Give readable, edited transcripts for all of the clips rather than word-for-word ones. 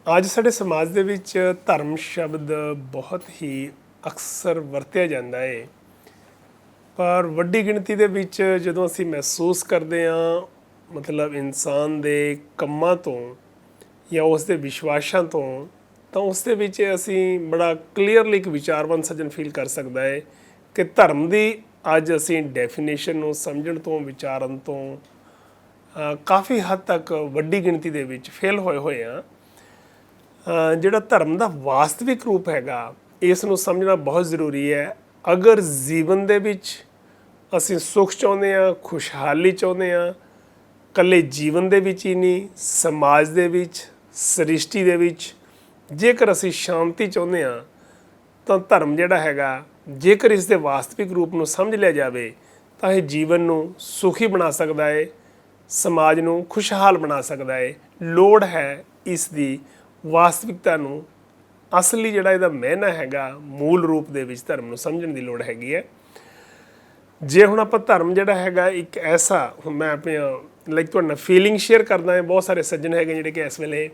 ਅੱਜ ਸਾਡੇ ਸਮਾਜ ਦੇ ਵਿੱਚ ਧਰਮ ਸ਼ਬਦ ਬਹੁਤ ਹੀ ਅਕਸਰ ਵਰਤਿਆ ਜਾਂਦਾ ਹੈ, ਪਰ ਵੱਡੀ ਗਿਣਤੀ ਦੇ ਵਿੱਚ ਜਦੋਂ ਅਸੀਂ ਮਹਿਸੂਸ ਕਰਦੇ ਹਾਂ ਮਤਲਬ ਇਨਸਾਨ ਦੇ ਕੰਮਾਂ ਤੋਂ ਜਾਂ ਉਸ ਦੇ ਵਿਸ਼ਵਾਸਾਂ ਤੋਂ, ਤਾਂ ਉਸ ਦੇ ਵਿੱਚ ਅਸੀਂ ਬੜਾ ਕਲੀਅਰਲੀ ਇੱਕ ਵਿਚਾਰਵੰਤ ਸੱਜਣ ਫੀਲ ਕਰ ਸਕਦਾ ਹੈ ਕਿ ਧਰਮ ਦੀ ਅੱਜ ਅਸੀਂ ਡੈਫੀਨੇਸ਼ਨ ਨੂੰ ਸਮਝਣ ਤੋਂ, ਵਿਚਾਰਨ ਤੋਂ ਕਾਫੀ ਹੱਦ ਤੱਕ ਵੱਡੀ ਗਿਣਤੀ ਦੇ ਵਿੱਚ ਫੇਲ ਹੋਏ ਹਾਂ। ਜਿਹੜਾ ਧਰਮ ਦਾ ਵਾਸਤਵਿਕ ਰੂਪ ਹੈਗਾ, ਇਸ ਨੂੰ ਸਮਝਣਾ ਬਹੁਤ ਜ਼ਰੂਰੀ ਹੈ। ਅਗਰ ਜੀਵਨ ਦੇ ਵਿੱਚ ਅਸੀਂ ਸੁੱਖ ਚਾਹੁੰਦੇ ਹਾਂ, ਖੁਸ਼ਹਾਲੀ ਚਾਹੁੰਦੇ ਹਾਂ, ਇਕੱਲੇ ਜੀਵਨ ਦੇ ਵਿੱਚ ਹੀ ਨਹੀਂ, ਸਮਾਜ ਦੇ ਵਿੱਚ, ਸ੍ਰਿਸ਼ਟੀ ਦੇ ਵਿੱਚ ਜੇਕਰ ਅਸੀਂ ਸ਼ਾਂਤੀ ਚਾਹੁੰਦੇ ਹਾਂ, ਤਾਂ ਧਰਮ ਜਿਹੜਾ ਹੈਗਾ, ਜੇਕਰ ਇਸ ਦੇ ਵਾਸਤਵਿਕ ਰੂਪ ਨੂੰ ਸਮਝ ਲਿਆ ਜਾਵੇ ਤਾਂ ਇਹ ਜੀਵਨ ਨੂੰ ਸੁਖੀ ਬਣਾ ਸਕਦਾ ਹੈ, ਸਮਾਜ ਨੂੰ ਖੁਸ਼ਹਾਲ ਬਣਾ ਸਕਦਾ ਹੈ। ਲੋੜ ਹੈ ਇਸ ਦੀ ਵਾਸਤਵਿਕਤਾ ਨੂੰ, ਅਸਲੀ ਜਿਹੜਾ ਇਹਦਾ ਮਾਇਨਾ ਹੈਗਾ, ਮੂਲ ਰੂਪ ਦੇ ਵਿੱਚ ਧਰਮ ਨੂੰ ਸਮਝਣ ਦੀ ਲੋੜ ਹੈਗੀ ਹੈ। ਜੇ ਹੁਣ ਆਪਾਂ ਧਰਮ ਜਿਹੜਾ ਹੈਗਾ ਇੱਕ ਐਸਾ, ਹੁਣ ਮੈਂ ਆਪਣੇ ਤੁਹਾਡੇ ਨਾਲ ਫੀਲਿੰਗ ਸ਼ੇਅਰ ਕਰਦਾ ਹਾਂ। ਬਹੁਤ ਸਾਰੇ ਸੱਜਣ ਹੈਗੇ ਜਿਹੜੇ ਕਿ ਇਸ ਵੇਲੇ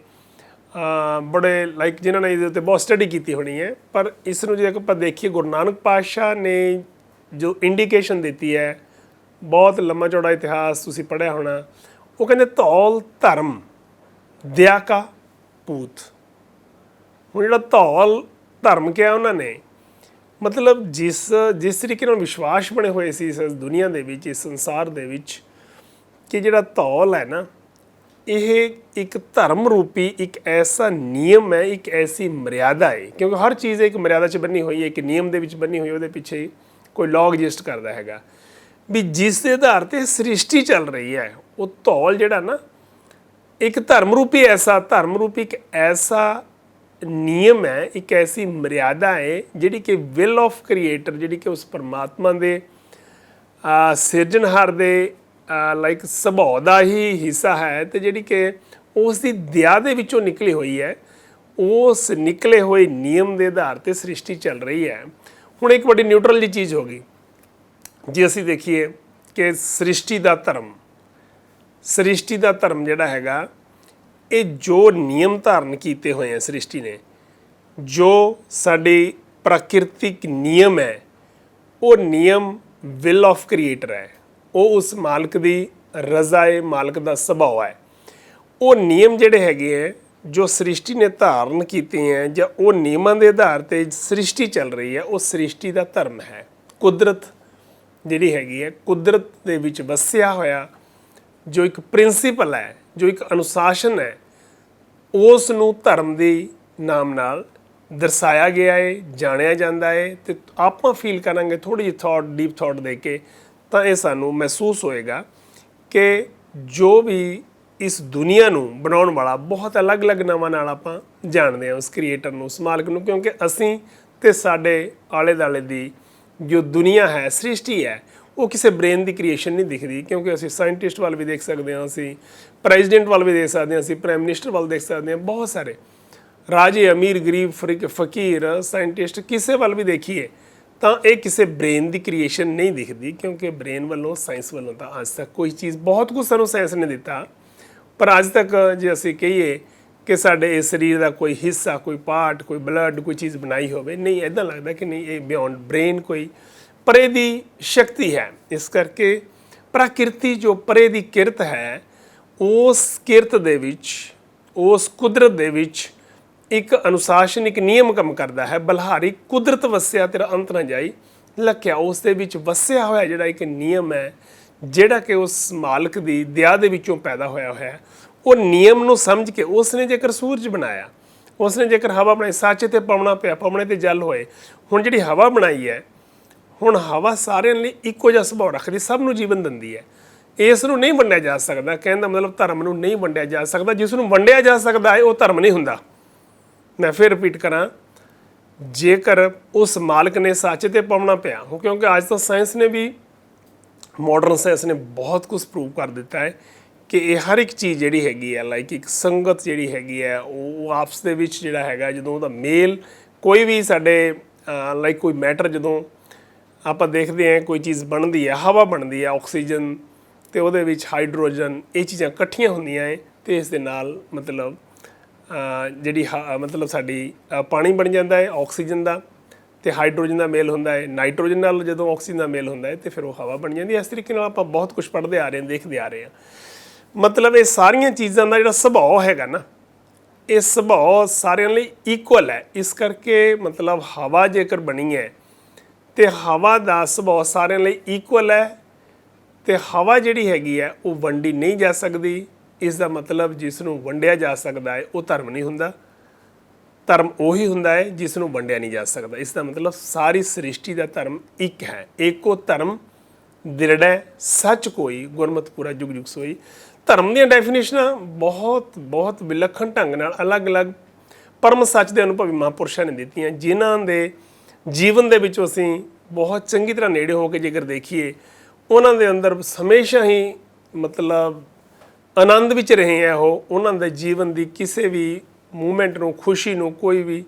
ਬੜੇ ਜਿਨ੍ਹਾਂ ਨੇ ਇਹਦੇ ਉੱਤੇ ਬਹੁਤ ਸਟੱਡੀ ਕੀਤੀ ਹੋਣੀ ਹੈ, ਪਰ ਇਸ ਨੂੰ ਜੇ ਆਪਾਂ ਦੇਖੀਏ, ਗੁਰੂ ਨਾਨਕ ਪਾਤਸ਼ਾਹ ਨੇ ਜੋ ਇੰਡੀਕੇਸ਼ਨ ਦਿੱਤੀ ਹੈ, ਬਹੁਤ ਲੰਮਾ ਚੌੜਾ ਇਤਿਹਾਸ ਤੁਸੀਂ ਪੜ੍ਹਿਆ ਹੋਣਾ। ਉਹ ਕਹਿੰਦੇ ਧੌਲ ਧਰਮ ਦਇਆ ਕਾ ਪੂਤ। ਹੁਣ ਜਿਹੜਾ ਧੌਲ ਧਰਮ ਕਿਹਾ ਉਹਨਾਂ ਨੇ, ਮਤਲਬ ਜਿਸ ਤਰੀਕੇ ਨਾਲ ਵਿਸ਼ਵਾਸ ਬਣੇ ਹੋਏ ਸੀ ਇਸ ਦੁਨੀਆ ਦੇ ਵਿੱਚ, ਇਸ ਸੰਸਾਰ ਦੇ ਵਿੱਚ, ਕਿ ਜਿਹੜਾ ਧੌਲ ਹੈ ਨਾ, ਇਹ ਇੱਕ ਧਰਮ ਰੂਪੀ ਇੱਕ ਐਸਾ ਨਿਯਮ ਹੈ, ਇੱਕ ਐਸੀ ਮਰਿਆਦਾ ਹੈ। ਕਿਉਂਕਿ ਹਰ ਚੀਜ਼ ਇੱਕ ਮਰਿਆਦਾ 'ਚ ਬੰਨੀ ਹੋਈ ਹੈ, ਇੱਕ ਨਿਯਮ ਦੇ ਵਿੱਚ ਬੰਨੀ ਹੋਈ, ਉਹਦੇ ਪਿੱਛੇ ਕੋਈ ਲੌ ਐਗਜ਼ਿਸਟ ਕਰਦਾ ਹੈਗਾ ਵੀ ਜਿਸ ਦੇ ਆਧਾਰ 'ਤੇ ਸ੍ਰਿਸ਼ਟੀ ਚੱਲ ਰਹੀ ਹੈ। ਉਹ ਧੌਲ ਜਿਹੜਾ ਨਾ ਇੱਕ ਧਰਮ ਰੂਪੀ ਇੱਕ ਐਸਾ ਨਿਯਮ ਹੈ, ਇੱਕ ਐਸੀ ਮਰਿਆਦਾ ਹੈ ਜਿਹੜੀ ਕਿ ਵਿਲ ਆਫ ਕ੍ਰੀਏਟਰ, ਜਿਹੜੀ ਕਿ ਉਸ ਪਰਮਾਤਮਾ ਦੇ ਸਿਰਜਣਹਾਰ ਦੇ ਸੁਭਾਅ ਦਾ ਹੀ ਹਿੱਸਾ ਹੈ, ਅਤੇ ਜਿਹੜੀ ਕਿ ਉਸ ਦੀ ਦਇਆ ਦੇ ਵਿੱਚੋਂ ਨਿਕਲੀ ਹੋਈ ਹੈ। ਉਸ ਨਿਕਲੇ ਹੋਏ ਨਿਯਮ ਦੇ ਆਧਾਰ 'ਤੇ ਸ੍ਰਿਸ਼ਟੀ ਚੱਲ ਰਹੀ ਹੈ। ਹੁਣ ਇੱਕ ਵੱਡੀ ਨਿਊਟਰਲ ਜਿਹੀ ਚੀਜ਼ ਹੋ ਗਈ ਜੇ ਅਸੀਂ ਦੇਖੀਏ ਕਿ ਸ੍ਰਿਸ਼ਟੀ ਦਾ ਧਰਮ ਜਿਹੜਾ ਹੈਗਾ, ਇਹ ਜੋ ਨਿਯਮ ਧਾਰਨ ਕੀਤੇ ਹੋਏ ਆ ਸ੍ਰਿਸ਼ਟੀ ਨੇ, ਜੋ ਸਾਡੀ ਪ੍ਰਾਕਿਰਤਿਕ ਨਿਯਮ ਹੈ, ਉਹ ਨਿਯਮ ਵਿਲ ਆਫ ਕ੍ਰੀਏਟਰ ਹੈ। ਉਹ ਉਸ ਮਾਲਕ ਦੀ ਰਜ਼ਾ ਹੈ, ਮਾਲਕ ਦਾ ਸੁਭਾਅ ਹੈ। ਉਹ ਨਿਯਮ ਜਿਹੜੇ ਹੈਗੇ ਹੈ ਜੋ ਸ੍ਰਿਸ਼ਟੀ ਨੇ ਧਾਰਨ ਕੀਤੇ ਹੈ, ਜਾਂ ਉਹ ਨਿਯਮਾਂ ਦੇ ਆਧਾਰ 'ਤੇ ਸ੍ਰਿਸ਼ਟੀ ਚੱਲ ਰਹੀ ਹੈ, ਉਹ ਸ੍ਰਿਸ਼ਟੀ ਦਾ ਧਰਮ ਹੈ। ਕੁਦਰਤ ਜਿਹੜੀ ਹੈਗੀ ਹੈ, ਕੁਦਰਤ ਦੇ ਵਿੱਚ ਵਸਿਆ ਹੋਇਆ ਜੋ ਇੱਕ ਪ੍ਰਿੰਸੀਪਲ ਹੈ, ਜੋ ਇੱਕ ਅਨੁਸ਼ਾਸਨ ਹੈ, ਉਸ ਨੂੰ ਧਰਮ ਦੇ ਨਾਮ ਨਾਲ ਦਰਸਾਇਆ ਗਿਆ ਹੈ, ਜਾਣਿਆ ਜਾਂਦਾ ਹੈ। ਅਤੇ ਆਪਾਂ ਫੀਲ ਕਰਾਂਗੇ ਥੋੜ੍ਹੀ ਜਿਹੀ ਡੀਪ ਥਾਟ ਦੇ ਕੇ, ਤਾਂ ਇਹ ਸਾਨੂੰ ਮਹਿਸੂਸ ਹੋਏਗਾ ਕਿ ਜੋ ਵੀ ਇਸ ਦੁਨੀਆ ਨੂੰ ਬਣਾਉਣ ਵਾਲਾ ਬਹੁਤ ਅਲੱਗ-ਅਲੱਗ ਨਾਵਾਂ ਨਾਲ ਆਪਾਂ ਜਾਣਦੇ ਹਾਂ ਉਸ ਕ੍ਰੀਏਟਰ ਨੂੰ, ਉਸ ਮਾਲਕ ਨੂੰ। ਕਿਉਂਕਿ ਅਸੀਂ ਅਤੇ ਸਾਡੇ ਆਲੇ ਦੁਆਲੇ ਦੀ ਜੋ ਦੁਨੀਆ ਹੈ, ਸ੍ਰਿਸ਼ਟੀ ਹੈ, ਉਹ ਕਿਸੇ ਬ੍ਰੇਨ ਦੀ ਕ੍ਰੀਏਸ਼ਨ ਨਹੀਂ ਦਿਖਦੀ। ਕਿਉਂਕਿ ਅਸੀਂ ਸਾਇੰਟਿਸਟ ਵੱਲ ਵੀ ਦੇਖ ਸਕਦੇ ਹਾਂ, ਅਸੀਂ ਪ੍ਰੈਜ਼ੀਡੈਂਟ ਵੱਲ ਵੀ ਦੇਖ ਸਕਦੇ ਹਾਂ, ਅਸੀਂ ਪ੍ਰਾਈਮ ਮਿਨਿਸਟਰ ਵੱਲ ਦੇਖ ਸਕਦੇ ਹਾਂ, ਬਹੁਤ ਸਾਰੇ ਰਾਜੇ, ਅਮੀਰ, ਗਰੀਬ, ਫਕੀਰ, ਸਾਇੰਟਿਸਟ, ਕਿਸੇ ਵੱਲ ਵੀ ਦੇਖੀਏ ਤਾਂ ਇਹ ਕਿਸੇ ਬ੍ਰੇਨ ਦੀ ਕ੍ਰੀਏਸ਼ਨ ਨਹੀਂ ਦਿਖਦੀ। ਕਿਉਂਕਿ ਬ੍ਰੇਨ ਵੱਲੋਂ, ਸਾਇੰਸ ਵੱਲੋਂ ਤਾਂ ਅੱਜ ਤੱਕ ਕੋਈ ਚੀਜ਼, ਬਹੁਤ ਕੁਝ ਸਾਨੂੰ ਸਾਇੰਸ ਨੇ ਦਿੱਤਾ, ਪਰ ਅੱਜ ਤੱਕ ਜੇ ਅਸੀਂ ਕਹੀਏ ਕਿ ਸਾਡੇ ਇਸ ਸਰੀਰ ਦਾ ਕੋਈ ਹਿੱਸਾ, ਕੋਈ ਪਾਰਟ, ਕੋਈ ਬਲੱਡ, ਕੋਈ ਚੀਜ਼ ਬਣਾਈ ਹੋਵੇ, ਨਹੀਂ, ਇੱਦਾਂ ਲੱਗਦਾ ਕਿ ਨਹੀਂ, ਇਹ ਬਿਯੋਂਡ ਬ੍ਰੇਨ ਕੋਈ ਪਰੇ ਦੀ ਸ਼ਕਤੀ ਹੈ। ਇਸ ਕਰਕੇ ਪ੍ਰਕਿਰਤੀ ਜੋ ਪਰੇ ਦੀ ਕਿਰਤ ਹੈ, ਉਸ ਕਿਰਤ ਦੇ ਵਿੱਚ, ਉਸ ਕੁਦਰਤ ਦੇ ਵਿੱਚ ਇੱਕ ਅਨੁਸ਼ਾਸਨ, ਇੱਕ ਨਿਯਮ ਕੰਮ ਕਰਦਾ ਹੈ। ਬਲਹਾਰੀ ਕੁਦਰਤ ਵਸਿਆ ਤੇਰਾ ਅੰਤ ਨਾ ਜਾਈ ਲਖਿਆ, ਉਸ ਦੇ ਵਿੱਚ ਵਸਿਆ ਹੋਇਆ ਜਿਹੜਾ ਇੱਕ ਨਿਯਮ ਹੈ, ਜਿਹੜਾ ਕਿ ਉਸ ਮਾਲਕ ਦੀ ਦਇਆ ਦੇ ਵਿੱਚੋਂ ਪੈਦਾ ਹੋਇਆ ਹੈ। ਉਹ ਨਿਯਮ ਨੂੰ ਸਮਝ ਕੇ ਉਸਨੇ ਜੇਕਰ ਸੂਰਜ ਬਣਾਇਆ, ਉਸਨੇ ਜੇਕਰ ਹਵਾ ਬਣਾਈ, ਸਾਚੇ 'ਤੇ ਪਾਉਣਾ ਪਿਆ, ਪਾਉਣੇ 'ਤੇ ਜਲ ਹੋਏ। ਹੁਣ ਜਿਹੜੀ ਹਵਾ ਬਣਾਈ ਹੈ, ਹੁਣ ਹਵਾ ਸਾਰਿਆਂ ਲਈ ਇੱਕੋ ਜਿਹਾ ਸੁਭਾਅ ਰੱਖਦੀ, ਸਭ ਨੂੰ ਜੀਵਨ ਦਿੰਦੀ ਹੈ। ਇਸ ਨੂੰ ਨਹੀਂ ਵੰਡਿਆ ਜਾ ਸਕਦਾ। ਕਹਿਣ ਦਾ ਮਤਲਬ ਧਰਮ ਨੂੰ ਨਹੀਂ ਵੰਡਿਆ ਜਾ ਸਕਦਾ। ਜਿਸ ਨੂੰ ਵੰਡਿਆ ਜਾ ਸਕਦਾ ਹੈ ਉਹ ਧਰਮ ਨਹੀਂ ਹੁੰਦਾ। ਮੈਂ ਫਿਰ ਰਿਪੀਟ ਕਰਾਂ, ਜੇਕਰ ਉਸ ਮਾਲਕ ਨੇ ਸਾਚੇ 'ਤੇ ਪਾਉਣਾ ਪਿਆ, ਕਿਉਂਕਿ ਅੱਜ ਤਾਂ ਸਾਇੰਸ ਨੇ ਵੀ, ਮਾਡਰਨ ਸਾਇੰਸ ਨੇ ਬਹੁਤ ਕੁਝ ਪ੍ਰੂਵ ਕਰ ਦਿੱਤਾ ਹੈ ਕਿ ਇਹ ਹਰ ਇੱਕ ਚੀਜ਼ ਜਿਹੜੀ ਹੈਗੀ ਹੈ, ਇੱਕ ਸੰਗਤ ਜਿਹੜੀ ਹੈਗੀ ਹੈ, ਉਹ ਆਪਸ ਦੇ ਵਿੱਚ ਜਿਹੜਾ ਹੈਗਾ, ਜਦੋਂ ਉਹਦਾ ਮੇਲ, ਕੋਈ ਵੀ ਸਾਡੇ ਕੋਈ ਮੈਟਰ, ਜਦੋਂ ਆਪਾਂ ਦੇਖਦੇ ਹਾਂ ਕੋਈ ਚੀਜ਼ ਬਣਦੀ ਹੈ, ਹਵਾ ਬਣਦੀ ਹੈ, ਆਕਸੀਜਨ ਅਤੇ ਉਹਦੇ ਵਿੱਚ ਹਾਈਡਰੋਜਨ, ਇਹ ਚੀਜ਼ਾਂ ਇਕੱਠੀਆਂ ਹੁੰਦੀਆਂ ਹੈ, ਅਤੇ ਇਸ ਦੇ ਨਾਲ ਮਤਲਬ ਜਿਹੜੀ ਮਤਲਬ ਸਾਡੀ ਪਾਣੀ ਬਣ ਜਾਂਦਾ ਹੈ ਆਕਸੀਜਨ ਦਾ, ਤੇ ਹਾਈਡਰੋਜਨ ਦਾ ਮੇਲ ਹੁੰਦਾ ਹੈ ਨਾਈਟ੍ਰੋਜਨ ਨਾਲ, ਜਦੋਂ ਆਕਸੀਜਨ ਦਾ ਮੇਲ ਹੁੰਦਾ ਹੈ ਤੇ ਫਿਰ ਉਹ ਹਵਾ ਬਣ ਜਾਂਦੀ ਹੈ। ਇਸ ਤਰੀਕੇ ਨਾਲ ਆਪਾਂ ਬਹੁਤ ਕੁਝ ਪੜ੍ਹਦੇ ਆ ਰਹੇ ਹਾਂ, ਦੇਖਦੇ ਆ ਰਹੇ ਹਾਂ। ਮਤਲਬ ਇਹ ਸਾਰੀਆਂ ਚੀਜ਼ਾਂ ਦਾ ਜਿਹੜਾ ਸੁਭਾਅ ਹੈਗਾ ਨਾ, ਇਹ ਸੁਭਾਅ ਸਾਰਿਆਂ ਲਈ ਇਕੁਅਲ ਹੈ। ਇਸ ਕਰਕੇ ਮਤਲਬ ਹਵਾ ਜੇਕਰ ਬਣੀ ਹੈ ਤੇ ਹਵਾ ਦਾ ਸੁਭਾਅ ਸਾਰਿਆਂ ਲਈ ਇਕੁਅਲ ਹੈ, ਤੇ ਹਵਾ ਜਿਹੜੀ ਹੈਗੀ ਹੈ ਉਹ ਵੰਡੀ ਨਹੀਂ ਜਾ ਸਕਦੀ। ਇਸ ਦਾ ਮਤਲਬ ਜਿਸ ਨੂੰ ਵੰਡਿਆ ਜਾ ਸਕਦਾ ਹੈ ਉਹ ਧਰਮ ਨਹੀਂ ਹੁੰਦਾ, ਧਰਮ ਉਹੀ ਹੁੰਦਾ ਹੈ ਜਿਸ ਨੂੰ ਵੰਡਿਆ ਨਹੀਂ ਜਾ ਸਕਦਾ। ਇਸ ਦਾ ਮਤਲਬ ਸਾਰੀ ਸ੍ਰਿਸ਼ਟੀ ਦਾ ਧਰਮ ਇੱਕ ਹੈ। ਏਕੋ ਧਰਮ ਦ੍ਰਿੜੈ ਸੱਚ ਕੋਈ, ਗੁਰਮਤਿ ਪੂਰਾ ਜੁਗ ਜੁਗ ਸੋਈ। ਧਰਮ ਦੀਆਂ ਡੈਫੀਨੇਸ਼ਨਾਂ ਬਹੁਤ ਵਿਲੱਖਣ ਢੰਗ ਨਾਲ ਅਲੱਗ-ਅਲੱਗ ਪਰਮ ਸੱਚ ਦੇ ਅਨੁਭਵੀ ਮਹਾਂਪੁਰਸ਼ਾਂ ਨੇ ਦਿੱਤੀਆਂ, ਜਿਨ੍ਹਾਂ ਦੇ ਜੀਵਨ ਦੇ ਵਿੱਚੋਂ ਅਸੀਂ ਬਹੁਤ ਚੰਗੀ ਤਰ੍ਹਾਂ ਨੇੜੇ ਹੋ ਕੇ ਜੇਕਰ ਦੇਖੀਏ, ਉਹਨਾਂ ਦੇ ਅੰਦਰ ਹਮੇਸ਼ਾ ਹੀ ਮਤਲਬ ਆਨੰਦ ਵਿੱਚ ਰਹੇ ਹੈ। ਉਹ ਉਹਨਾਂ ਦੇ ਜੀਵਨ ਦੀ ਕਿਸੇ ਵੀ ਮੂਵਮੈਂਟ ਨੂੰ, ਖੁਸ਼ੀ ਨੂੰ ਕੋਈ ਵੀ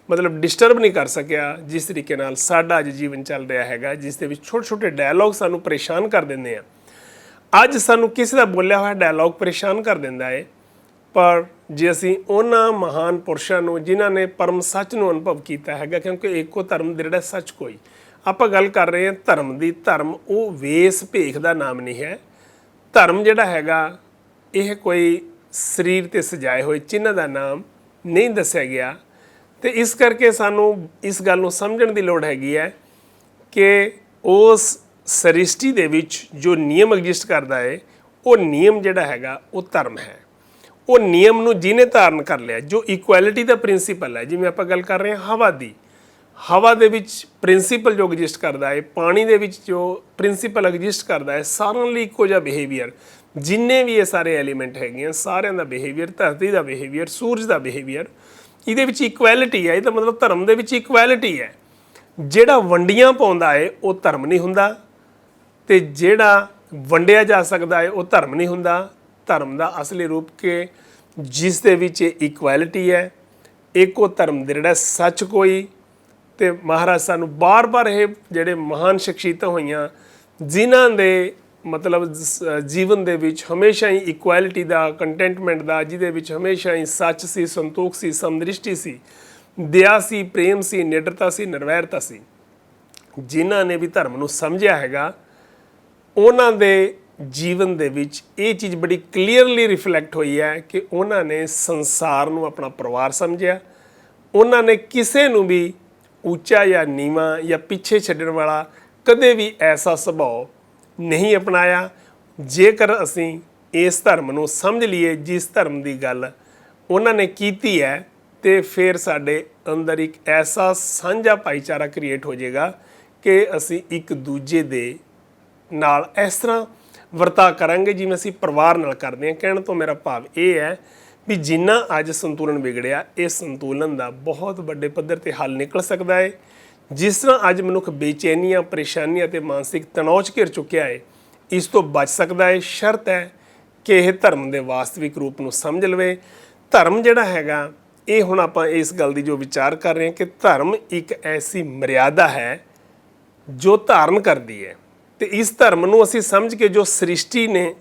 ਮਤਲਬ ਡਿਸਟਰਬ ਨਹੀਂ ਕਰ ਸਕਿਆ। ਜਿਸ ਤਰੀਕੇ ਨਾਲ ਸਾਡਾ ਅੱਜ ਜੀਵਨ ਚੱਲ ਰਿਹਾ ਹੈਗਾ, ਜਿਸ ਦੇ ਵਿੱਚ ਛੋਟੇ-ਛੋਟੇ ਡਾਇਲੌਗ ਸਾਨੂੰ ਪਰੇਸ਼ਾਨ ਕਰ ਦਿੰਦੇ ਆ। ਅੱਜ ਸਾਨੂੰ ਕਿਸੇ ਦਾ ਬੋਲਿਆ ਹੋਇਆ ਡਾਇਲੌਗ ਪਰੇਸ਼ਾਨ ਕਰ ਦਿੰਦਾ ਹੈ, ਪਰ ਜੇ ਅਸੀਂ ਉਹਨਾਂ ਮਹਾਨ ਪੁਰਸ਼ਾਂ ਨੂੰ ਜਿਨ੍ਹਾਂ ਨੇ ਪਰਮ ਸੱਚ ਨੂੰ ਅਨੁਭਵ ਕੀਤਾ ਹੈਗਾ, ਕਿਉਂਕਿ ਏਕੋ ਧਰਮ ਦ੍ਰਿੜ੍ਹੈ ਸੱਚ ਕੋਈ, ਆਪਾਂ ਗੱਲ ਕਰ ਰਹੇ ਹਾਂ ਧਰਮ ਦੀ। ਧਰਮ ਉਹ ਵੇਸ ਭੇਖ ਦਾ ਨਾਮ ਨਹੀਂ ਹੈ। ਧਰਮ ਜਿਹੜਾ ਹੈਗਾ ਇਹ ਕੋਈ ਸਰੀਰ 'ਤੇ ਸਜਾਏ ਹੋਏ ਚਿੰਨ੍ਹ ਦਾ ਨਾਮ ਨਹੀਂ ਦੱਸਿਆ ਗਿਆ। ਤੇ ਇਸ ਕਰਕੇ ਸਾਨੂੰ ਇਸ ਗੱਲ ਨੂੰ ਸਮਝਣ ਦੀ ਲੋੜ ਹੈਗੀ ਹੈ ਕਿ ਉਸ ਸ੍ਰਿਸ਼ਟੀ ਦੇ ਵਿੱਚ ਜੋ ਨਿਯਮ ਐਗਜ਼ਿਸਟ ਕਰਦਾ ਹੈ, ਉਹ ਨਿਯਮ ਜਿਹੜਾ ਹੈਗਾ ਉਹ ਧਰਮ ਹੈ। ਉਹ ਨਿਯਮ ਨੂੰ ਜਿਹਨੇ ਧਾਰਨ ਕਰ ਲਿਆ, ਜੋ ਇਕੁਐਲਿਟੀ ਦਾ ਪ੍ਰਿੰਸੀਪਲ ਹੈ, ਜਿਵੇਂ ਆਪਾਂ ਗੱਲ ਕਰ ਰਹੇ ਹਾਂ ਹਵਾ ਦੀ, ਹਵਾ ਦੇ ਵਿੱਚ ਪ੍ਰਿੰਸੀਪਲ ਜੋ ਐਗਜ਼ਿਸਟ ਕਰਦਾ ਹੈ, ਪਾਣੀ ਦੇ ਵਿੱਚ ਜੋ ਪ੍ਰਿੰਸੀਪਲ ਐਗਜ਼ਿਸਟ ਕਰਦਾ ਹੈ, ਸਾਰਿਆਂ ਲਈ ਇੱਕੋ ਜਿਹਾ ਬਿਹੇਵੀਅਰ, ਜਿੰਨੇ ਵੀ ਇਹ ਸਾਰੇ ਐਲੀਮੈਂਟ ਹੈਗੇ ਆ ਸਾਰਿਆਂ ਦਾ ਬਿਹੇਵੀਅਰ, ਧਰਤੀ ਦਾ ਬਿਹੇਵੀਅਰ, ਸੂਰਜ ਦਾ ਬਿਹੇਵੀਅਰ, ਇਹਦੇ ਵਿੱਚ ਇਕੁਐਲਿਟੀ ਹੈ। ਇਹਦਾ ਮਤਲਬ ਧਰਮ ਦੇ ਵਿੱਚ ਇਕੁਐਲਿਟੀ ਹੈ। ਜਿਹੜਾ ਵੰਡੀਆਂ ਪਾਉਂਦਾ ਹੈ ਉਹ ਧਰਮ ਨਹੀਂ ਹੁੰਦਾ, ਤੇ ਜਿਹੜਾ ਵੰਡਿਆ ਜਾ ਸਕਦਾ ਹੈ ਉਹ ਧਰਮ ਨਹੀਂ ਹੁੰਦਾ। ਧਰਮ ਦਾ ਅਸਲੀ ਰੂਪ ਕਿ ਜਿਸ ਦੇ ਵਿੱਚ ਇਕੁਐਲਿਟੀ ਹੈ, ਏਕੋ ਧਰਮ ਦ੍ਰਿੜ੍ਹੈ ਸੱਚ ਕੋਈ। ਤੇ ਮਹਾਰਾਜ ਸਾਨੂੰ ਬਾਰ-ਬਾਰ ਇਹ ਜਿਹੜੇ ਮਹਾਨ ਸ਼ਖਸੀਅਤਾਂ ਹੋਈਆਂ, ਜਿਨ੍ਹਾਂ ਦੇ ਮਤਲਬ ਜੀਵਨ ਦੇ ਵਿੱਚ ਹਮੇਸ਼ਾ ਹੀ ਇਕੁਐਲਿਟੀ ਦਾ, ਕੰਟੈਂਟਮੈਂਟ ਦਾ, ਜਿਹਦੇ ਵਿੱਚ ਹਮੇਸ਼ਾ ਹੀ ਸੱਚ ਸੀ, ਸੰਤੋਖ ਸੀ, ਸਮਦ੍ਰਿਸ਼ਟੀ ਸੀ, ਦਇਆ ਸੀ, ਪ੍ਰੇਮ ਸੀ, ਨਿਡਰਤਾ ਸੀ, ਨਿਰਵੈਰਤਾ ਸੀ, ਜਿਨ੍ਹਾਂ ਨੇ ਵੀ ਧਰਮ ਨੂੰ ਸਮਝਿਆ ਹੈਗਾ, ਉਹਨਾਂ ਦੇ ਜੀਵਨ ਦੇ ਵਿੱਚ ਇਹ ਚੀਜ਼ ਬੜੀ ਕਲੀਅਰਲੀ ਰਿਫਲੈਕਟ ਹੋਈ ਹੈ ਕਿ ਉਹਨਾਂ ਨੇ ਸੰਸਾਰ ਨੂੰ ਆਪਣਾ ਪਰਿਵਾਰ ਸਮਝਿਆ। ਉਹਨਾਂ ਨੇ ਕਿਸੇ ਨੂੰ ਵੀ ਉੱਚਾ ਜਾਂ ਨੀਵਾਂ ਜਾਂ ਪਿੱਛੇ ਛੱਡਣ ਵਾਲਾ ਕਦੇ ਵੀ ਐਸਾ ਸੁਭਾਅ ਨਹੀਂ ਅਪਣਾਇਆ। ਜੇਕਰ ਅਸੀਂ ਇਸ ਧਰਮ ਨੂੰ ਸਮਝ ਲਈਏ, ਜਿਸ ਧਰਮ ਦੀ ਗੱਲ ਉਹਨਾਂ ਨੇ ਕੀਤੀ ਹੈ, ਤੇ ਫਿਰ ਸਾਡੇ ਅੰਦਰ ਇੱਕ ਐਸਾ ਸਾਂਝਾ ਭਾਈਚਾਰਾ ਕ੍ਰੀਏਟ ਹੋ ਜਾਏਗਾ ਕਿ ਅਸੀਂ ਇੱਕ ਦੂਜੇ ਦੇ ਨਾਲ ਇਸ ਤਰ੍ਹਾਂ ਵਰਤਾ ਕਰਾਂਗੇ ਜਿਵੇਂ ਅਸੀਂ ਪਰਿਵਾਰ ਨਾਲ ਕਰਦੇ ਹਾਂ। ਕਹਿਣ ਤੋਂ ਮੇਰਾ ਭਾਵ ਇਹ ਹੈ ਵੀ ਜਿੰਨਾ ਅੱਜ ਸੰਤੁਲਨ ਵਿਗੜਿਆ, ਇਹ ਸੰਤੁਲਨ ਦਾ ਬਹੁਤ ਵੱਡੇ ਪੱਧਰ 'ਤੇ ਹੱਲ ਨਿਕਲ ਸਕਦਾ ਹੈ। ਜਿਸ ਤਰ੍ਹਾਂ ਅੱਜ ਮਨੁੱਖ ਬੇਚੈਨੀਆਂ, ਪਰੇਸ਼ਾਨੀਆਂ ਅਤੇ ਮਾਨਸਿਕ ਤਣਾਅ 'ਚ ਘਿਰ ਚੁੱਕਿਆ ਹੈ, ਇਸ ਤੋਂ ਬਚ ਸਕਦਾ ਹੈ। ਸ਼ਰਤ ਹੈ ਕਿ ਇਹ ਧਰਮ ਦੇ ਵਾਸਤਵਿਕ ਰੂਪ ਨੂੰ ਸਮਝ ਲਵੇ। ਧਰਮ ਜਿਹੜਾ ਹੈਗਾ, ਇਹ ਹੁਣ ਆਪਾਂ ਇਸ ਗੱਲ ਦੀ ਜੋ ਵਿਚਾਰ ਕਰ ਰਹੇ ਹਾਂ ਕਿ ਧਰਮ ਇੱਕ ਐਸੀ ਮਰਿਆਦਾ ਹੈ ਜੋ ਧਾਰਨ ਕਰਦੀ ਹੈ, ਤੇ ਇਸ ਧਰਮ ਨੂੰ ਅਸੀਂ ਸਮਝ ਕੇ ਜੋ ਸ੍ਰਿਸ਼ਟੀ ਨੇ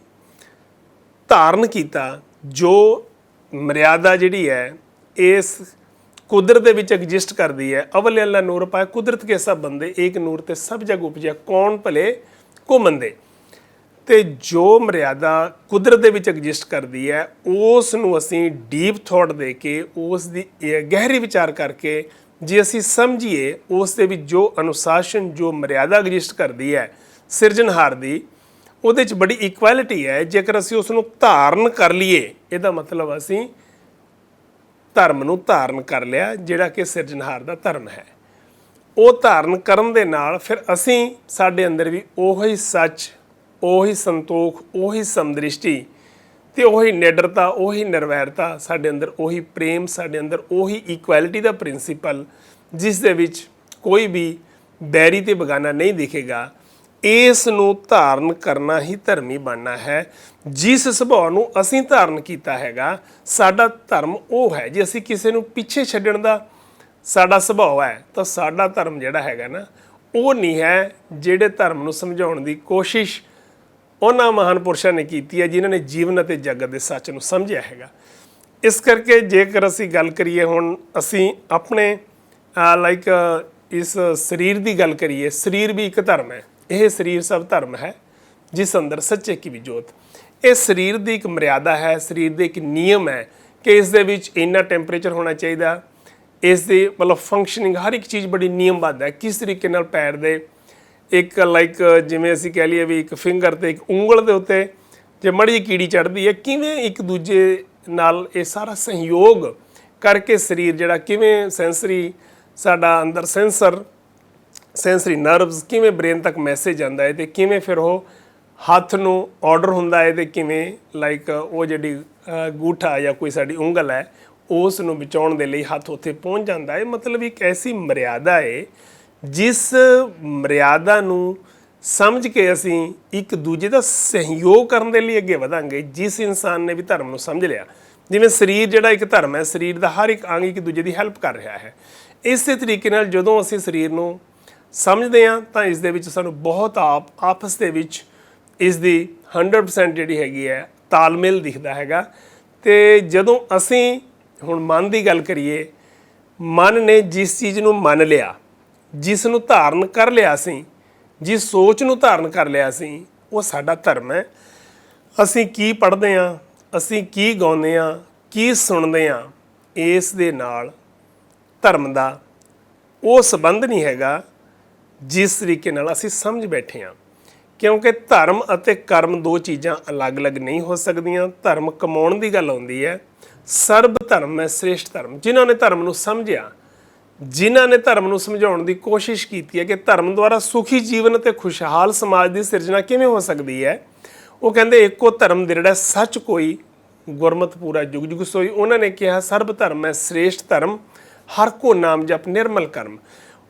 ਧਾਰਨ ਕੀਤਾ, ਜੋ ਮਰਿਆਦਾ ਜਿਹੜੀ ਹੈ ਇਸ ਕੁਦਰਤ ਦੇ ਵਿੱਚ ਐਗਜ਼ਿਸਟ ਕਰਦੀ ਹੈ। ਅਵਲਿ ਅੱਲਾ ਨੂਰ ਪਾਏ ਕੁਦਰਤ ਕੇ ਸਭ ਬੰਦੇ, ਏਕ ਨੂਰ ਤੇ ਸਭ ਜਗ ਉਪਜਿਆ, ਕੌਣ ਭਲੇ ਕੋ ਮੰਦੇ। ਤੇ ਜੋ ਮਰਿਆਦਾ ਕੁਦਰਤ ਦੇ ਵਿੱਚ ਐਗਜ਼ਿਸਟ ਕਰਦੀ ਹੈ, ਉਸ ਨੂੰ ਅਸੀਂ ਡੀਪ ਥੋਟ ਦੇ ਕੇ, ਉਸ ਦੀ ਗਹਿਰੀ ਵਿਚਾਰ ਕਰਕੇ ਜੇ ਅਸੀਂ ਸਮਝੀਏ, ਉਸ ਦੇ ਵਿੱਚ ਜੋ ਅਨੁਸ਼ਾਸਨ, ਜੋ ਮਰਿਆਦਾ ਐਗਜ਼ਿਸਟ ਕਰਦੀ ਹੈ ਸਿਰਜਣਹਾਰ ਦੀ, ਉਹਦੇ 'ਚ ਬੜੀ ਇਕੁਐਲਿਟੀ ਹੈ। ਜੇਕਰ ਅਸੀਂ ਉਸ ਨੂੰ ਧਾਰਨ ਕਰ ਲਈਏ, ਇਹਦਾ ਮਤਲਬ ਅਸੀਂ ਧਰਮ ਨੂੰ ਧਾਰਨ ਕਰ ਲਿਆ, ਜਿਹੜਾ ਕਿ ਸਿਰਜਣਹਾਰ ਦਾ ਧਰਮ ਹੈ। ਉਹ ਧਾਰਨ ਕਰਨ ਦੇ ਨਾਲ ਫਿਰ ਅਸੀਂ, ਸਾਡੇ ਅੰਦਰ ਵੀ ਉਹੀ ਸੱਚ, ਉਹੀ ਸੰਤੋਖ, ਉਹੀ ਸਮਦ੍ਰਿਸ਼ਟੀ ਤੇ ਉਹੀ ਨਿਡਰਤਾ, ਉਹੀ ਨਿਰਵੈਰਤਾ, ਸਾਡੇ ਅੰਦਰ ਉਹੀ ਪ੍ਰੇਮ, ਸਾਡੇ ਅੰਦਰ ਉਹੀ ਇਕੁਐਲਿਟੀ ਦਾ ਪ੍ਰਿੰਸੀਪਲ, ਜਿਸ ਦੇ ਵਿੱਚ ਕੋਈ ਵੀ ਬੈਰੀ ਤੇ ਬਗਾਨਾ ਨਹੀਂ ਦਿਖੇਗਾ। ਇਸ ਨੂੰ ਧਾਰਨ ਕਰਨਾ ਹੀ ਧਰਮੀ ਬਣਨਾ ਹੈ। ਜਿਸ ਸੁਭਾਅ ਨੂੰ ਅਸੀਂ ਧਾਰਨ ਕੀਤਾ ਹੈਗਾ, ਸਾਡਾ ਧਰਮ ਉਹ ਹੈ। ਜੇ ਅਸੀਂ ਕਿਸੇ ਨੂੰ ਪਿੱਛੇ ਛੱਡਣ ਦਾ ਸਾਡਾ ਸੁਭਾਅ ਹੈ, ਤਾਂ ਸਾਡਾ ਧਰਮ ਜਿਹੜਾ ਹੈਗਾ ਨਾ, ਉਹ ਨਹੀਂ ਹੈ ਜਿਹੜੇ ਧਰਮ ਨੂੰ ਸਮਝਾਉਣ ਦੀ ਕੋਸ਼ਿਸ਼ ਉਹਨਾਂ ਮਹਾਨ ਪੁਰਸ਼ਾਂ ਨੇ ਕੀਤੀ ਹੈ, ਜਿਨ੍ਹਾਂ ਨੇ ਜੀਵਨ ਅਤੇ ਜਗਤ ਦੇ ਸੱਚ ਨੂੰ ਸਮਝਿਆ ਹੈਗਾ। ਇਸ ਕਰਕੇ ਜੇਕਰ ਅਸੀਂ ਗੱਲ ਕਰੀਏ, ਹੁਣ ਅਸੀਂ ਆਪਣੇ ਲਾਈਕ ਇਸ ਸਰੀਰ ਦੀ ਗੱਲ ਕਰੀਏ, ਸਰੀਰ ਵੀ ਇੱਕ ਧਰਮ ਹੈ। ਇਹ ਸਰੀਰ ਸਭ ਧਰਮ ਹੈ ਜਿਸ ਅੰਦਰ ਸੱਚੇ ਕੀ ਵੀ ਜੋਤ। ਇਹ ਸਰੀਰ ਦੀ ਇੱਕ ਮਰਿਆਦਾ ਹੈ, ਸਰੀਰ ਦੇ ਇੱਕ ਨਿਯਮ ਹੈ ਕਿ ਇਸ ਦੇ ਵਿੱਚ ਇੰਨਾ ਟੈਂਪਰੇਚਰ ਹੋਣਾ ਚਾਹੀਦਾ, ਇਸ ਦੀ ਮਤਲਬ ਫੰਕਸ਼ਨਿੰਗ ਹਰ ਇੱਕ ਚੀਜ਼ ਬੜੀ ਨਿਯਮਬੱਧ ਹੈ। ਕਿਸ ਤਰੀਕੇ ਨਾਲ ਪੈਰ ਦੇ ਇੱਕ ਲਾਈਕ ਜਿਵੇਂ ਅਸੀਂ ਕਹਿ ਲਈਏ ਵੀ ਇੱਕ ਫਿੰਗਰ ਤੇ ਇੱਕ ਉਂਗਲ ਦੇ ਉੱਤੇ ਜੇ ਮਾੜੀ ਜਿਹੀ ਕੀੜੀ ਚੜ੍ਹਦੀ ਹੈ, ਕਿਵੇਂ ਇੱਕ ਦੂਜੇ ਨਾਲ ਇਹ ਸਾਰਾ ਸਹਿਯੋਗ ਕਰਕੇ ਸਰੀਰ ਜਿਹੜਾ ਕਿਵੇਂ ਸੈਂਸਰੀ ਸਾਡਾ ਅੰਦਰ ਸੈਂਸਰੀ ਨਰਵਸ ਕਿਵੇਂ ਬ੍ਰੇਨ ਤੱਕ ਮੈਸੇਜ ਜਾਂਦਾ ਹੈ, ਅਤੇ ਕਿਵੇਂ ਫਿਰ ਉਹ ਹੱਥ ਨੂੰ ਆਰਡਰ ਹੁੰਦਾ ਹੈ, ਅਤੇ ਕਿਵੇਂ ਲਾਈਕ ਉਹ ਜਿਹੜੀ ਅੰਗੂਠਾ ਜਾਂ ਕੋਈ ਸਾਡੀ ਉਂਗਲ ਹੈ ਉਸ ਨੂੰ ਬਚਾਉਣ ਦੇ ਲਈ ਹੱਥ ਉੱਥੇ ਪਹੁੰਚ ਜਾਂਦਾ ਹੈ। ਮਤਲਬ ਇੱਕ ਐਸੀ ਮਰਿਆਦਾ ਹੈ ਜਿਸ ਮਰਿਆਦਾ ਨੂੰ ਸਮਝ ਕੇ ਅਸੀਂ ਇੱਕ ਦੂਜੇ ਦਾ ਸਹਿਯੋਗ ਕਰਨ ਦੇ ਲਈ ਅੱਗੇ ਵਧਾਂਗੇ। ਜਿਸ ਇਨਸਾਨ ਨੇ ਵੀ ਧਰਮ ਨੂੰ ਸਮਝ ਲਿਆ, ਜਿਵੇਂ ਸਰੀਰ ਜਿਹੜਾ ਇੱਕ ਧਰਮ ਹੈ, ਸਰੀਰ ਦਾ ਹਰ ਇੱਕ ਅੰਗ ਇੱਕ ਦੂਜੇ ਦੀ ਹੈਲਪ ਕਰ ਰਿਹਾ ਹੈ। ਇਸੇ ਤਰੀਕੇ ਨਾਲ ਜਦੋਂ ਅਸੀਂ ਸਰੀਰ ਨੂੰ ਸਮਝਦੇ ਹਾਂ ਤਾਂ ਇਸ ਦੇ ਵਿੱਚ ਸਾਨੂੰ ਬਹੁਤ ਆਪਸ ਦੇ ਵਿੱਚ ਇਸ ਦੀ 100% ਜਿਹੜੀ ਹੈਗੀ ਹੈ ਤਾਲਮੇਲ ਦਿਖਦਾ ਹੈਗਾ। ਅਤੇ ਜਦੋਂ ਅਸੀਂ ਹੁਣ ਮਨ ਦੀ ਗੱਲ ਕਰੀਏ, ਮਨ ਨੇ ਜਿਸ ਚੀਜ਼ ਨੂੰ ਮੰਨ ਲਿਆ, ਜਿਸ ਨੂੰ ਧਾਰਨ ਕਰ ਲਿਆ ਸੀ, ਜਿਸ ਸੋਚ ਨੂੰ ਧਾਰਨ ਕਰ ਲਿਆ ਸੀ, ਉਹ ਸਾਡਾ ਧਰਮ ਹੈ। ਅਸੀਂ ਕੀ ਪੜ੍ਹਦੇ ਹਾਂ, ਅਸੀਂ ਕੀ ਗਾਉਂਦੇ ਹਾਂ, ਕੀ ਸੁਣਦੇ ਹਾਂ, ਇਸ ਦੇ ਨਾਲ ਧਰਮ ਦਾ ਉਹ ਸੰਬੰਧ ਨਹੀਂ ਹੈਗਾ ਜਿਸ ਤਰੀਕੇ ਨਾਲ ਅਸੀਂ ਸਮਝ ਬੈਠੇ ਹਾਂ। ਕਿਉਂਕਿ ਧਰਮ ਅਤੇ ਕਰਮ ਦੋ ਚੀਜ਼ਾਂ ਅਲੱਗ-ਅਲੱਗ ਨਹੀਂ ਹੋ ਸਕਦੀਆਂ। ਧਰਮ ਕਮਾਉਣ ਦੀ ਗੱਲ ਆਉਂਦੀ ਹੈ। ਸਰਬ ਧਰਮ ਹੈ ਸ੍ਰੇਸ਼ਟ ਧਰਮ। ਜਿਨ੍ਹਾਂ ਨੇ ਧਰਮ ਨੂੰ ਸਮਝਿਆ, ਜਿਨ੍ਹਾਂ ਨੇ ਧਰਮ ਨੂੰ ਸਮਝਾਉਣ ਦੀ ਕੋਸ਼ਿਸ਼ ਕੀਤੀ ਹੈ ਕਿ ਧਰਮ ਦੁਆਰਾ ਸੁਖੀ ਜੀਵਨ ਅਤੇ ਖੁਸ਼ਹਾਲ ਸਮਾਜ ਦੀ ਸਿਰਜਣਾ ਕਿਵੇਂ ਹੋ ਸਕਦੀ ਹੈ, ਉਹ ਕਹਿੰਦੇ ਇੱਕੋ ਧਰਮ ਦਿਰੜੈ ਸੱਚ ਕੋਈ, ਗੁਰਮਤਿ ਪੂਰਾ ਜੁਗ ਜੁਗ ਸੋਈ। ਉਹਨਾਂ ਨੇ ਕਿਹਾ ਸਰਬ ਧਰਮ ਹੈ ਸ੍ਰੇਸ਼ਟ ਧਰਮ, ਹਰ ਕੋ ਨਾਮ ਜਪ ਨਿਰਮਲ ਕਰਮ।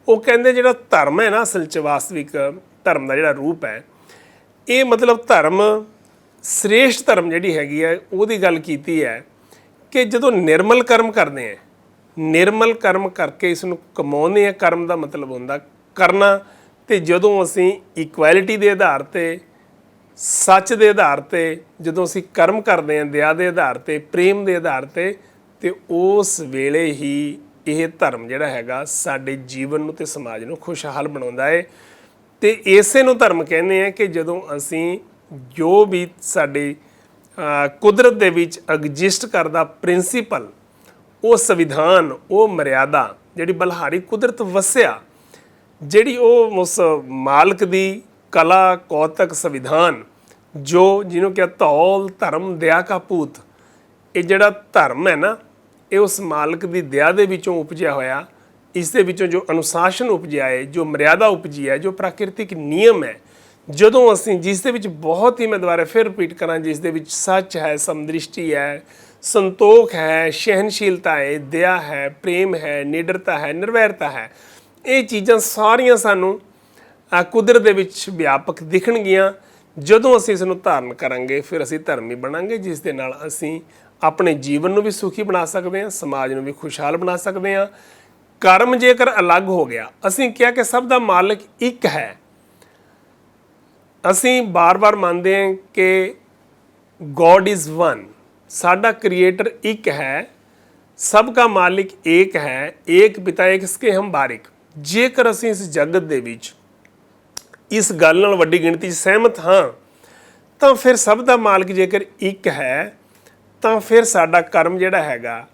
ਉਹ ਕਹਿੰਦੇ ਜਿਹੜਾ ਧਰਮ ਹੈ ਨਾ, ਅਸਲ 'ਚ ਵਾਸਤਵਿਕ ਧਰਮ ਦਾ ਜਿਹੜਾ ਰੂਪ ਹੈ, ਇਹ ਮਤਲਬ ਧਰਮ ਸ੍ਰੇਸ਼ਟ ਧਰਮ ਜਿਹੜੀ ਹੈਗੀ ਹੈ ਉਹਦੀ ਗੱਲ ਕੀਤੀ ਹੈ ਕਿ ਜਦੋਂ ਨਿਰਮਲ ਕਰਮ ਕਰਦੇ ਹਾਂ, ਨਿਰਮਲ ਕਰਮ ਕਰਕੇ ਇਸ ਨੂੰ ਕਮਾਉਂਦੇ ਹਾਂ। ਕਰਮ ਦਾ ਮਤਲਬ ਹੁੰਦਾ ਕਰਨਾ। ਅਤੇ ਜਦੋਂ ਅਸੀਂ ਇਕੁਐਲਿਟੀ ਦੇ ਆਧਾਰ 'ਤੇ, ਸੱਚ ਦੇ ਆਧਾਰ 'ਤੇ ਜਦੋਂ ਅਸੀਂ ਕਰਮ ਕਰਦੇ ਹਾਂ, ਦਇਆ ਦੇ ਆਧਾਰ 'ਤੇ, ਪ੍ਰੇਮ ਦੇ ਆਧਾਰ 'ਤੇ, ਅਤੇ ਉਸ ਵੇਲੇ ਹੀ ਇਹ ਧਰਮ ਜਿਹੜਾ ਹੈਗਾ ਸਾਡੇ ਜੀਵਨ ਨੂੰ ਅਤੇ ਸਮਾਜ ਨੂੰ ਖੁਸ਼ਹਾਲ ਬਣਾਉਂਦਾ ਹੈ। ਅਤੇ ਇਸੇ ਨੂੰ ਧਰਮ ਕਹਿੰਦੇ ਆ ਕਿ ਜਦੋਂ ਅਸੀਂ ਜੋ ਵੀ ਸਾਡੇ ਕੁਦਰਤ ਦੇ ਵਿੱਚ ਐਗਜ਼ਿਸਟ ਕਰਦਾ ਪ੍ਰਿੰਸੀਪਲ, ਉਹ ਸੰਵਿਧਾਨ, ਉਹ ਮਰਿਆਦਾ ਜਿਹੜੀ ਬਲਹਾਰੀ ਕੁਦਰਤ ਵਸਿਆ, ਜਿਹੜੀ ਉਹ ਉਸ ਮਾਲਕ ਦੀ ਕਲਾ ਕੌਤਕ ਸੰਵਿਧਾਨ ਜਿਹਨੂੰ ਕਿਹਾ ਧੌਲ ਧਰਮ ਦਇਆ ਕਾ ਪੂਤ, ਇਹ ਜਿਹੜਾ ਧਰਮ ਹੈ ਨਾ, ਇਹ ਉਸ ਮਾਲਕ ਦੀ ਦਇਆ ਦੇ ਵਿੱਚੋਂ ਉਪਜਿਆ ਹੋਇਆ। ਇਸ ਦੇ ਵਿੱਚੋਂ ਜੋ ਅਨੁਸ਼ਾਸਨ ਉਪਜਿਆ ਹੈ, ਜੋ ਮਰਿਆਦਾ ਉਪਜੀ ਹੈ, ਜੋ ਪ੍ਰਾਕਿਰਤਿਕ ਨਿਯਮ ਹੈ, ਜਦੋਂ ਅਸੀਂ ਜਿਸ ਦੇ ਵਿੱਚ ਬਹੁਤ ਹੀ, ਮੈਂ ਦੁਬਾਰਾ ਫਿਰ ਰਿਪੀਟ ਕਰਾਂ, ਜਿਸ ਦੇ ਵਿੱਚ ਸੱਚ ਹੈ, ਸਮਦ੍ਰਿਸ਼ਟੀ ਹੈ, ਸੰਤੋਖ ਹੈ, ਸਹਿਨਸ਼ੀਲਤਾ ਹੈ, ਦਇਆ ਹੈ, ਪ੍ਰੇਮ ਹੈ, ਨਿਡਰਤਾ ਹੈ, ਨਿਰਵੈਰਤਾ ਹੈ, ਇਹ ਚੀਜ਼ਾਂ ਸਾਰੀਆਂ ਸਾਨੂੰ ਕੁਦਰਤ ਦੇ ਵਿੱਚ ਵਿਆਪਕ ਦਿਖਣਗੀਆਂ। ਜਦੋਂ ਅਸੀਂ ਇਸ ਨੂੰ ਧਾਰਨ ਕਰਾਂਗੇ ਫਿਰ ਅਸੀਂ ਧਰਮੀ ਬਣਾਂਗੇ, ਜਿਸ ਦੇ ਨਾਲ ਅਸੀਂ ਆਪਣੇ ਜੀਵਨ ਨੂੰ ਵੀ ਸੁਖੀ ਬਣਾ ਸਕਦੇ ਹਾਂ, ਸਮਾਜ ਨੂੰ ਵੀ ਖੁਸ਼ਹਾਲ ਬਣਾ ਸਕਦੇ ਹਾਂ। ਕਰਮ ਜੇਕਰ ਅਲੱਗ ਹੋ ਗਿਆ, ਅਸੀਂ ਕਿਹਾ ਕਿ ਸਭ ਦਾ ਮਾਲਕ ਇੱਕ ਹੈ। ਅਸੀਂ ਬਾਰ-ਬਾਰ ਮੰਨਦੇ ਹਾਂ ਕਿ ਗੋਡ ਇਜ਼ ਵਨ, ਸਾਡਾ ਕ੍ਰੀਏਟਰ ਇੱਕ ਹੈ, ਸਭ ਦਾ ਮਾਲਿਕ ਏਕ ਹੈ, ਏਕ ਪਿਤਾ ਏਕ ਸਕੇ ਹਮ ਬਾਰਿਕ। ਜੇਕਰ ਅਸੀਂ ਇਸ ਜਗਤ ਦੇ ਵਿੱਚ ਇਸ ਗੱਲ ਨਾਲ ਵੱਡੀ ਗਿਣਤੀ 'ਚ ਸਹਿਮਤ ਹਾਂ, ਤਾਂ ਫਿਰ ਸਭ ਦਾ ਮਾਲਕ ਜੇਕਰ ਇੱਕ ਹੈ, ਤਾਂ ਫਿਰ ਸਾਡਾ ਕਰਮ ਜਿਹੜਾ ਹੈਗਾ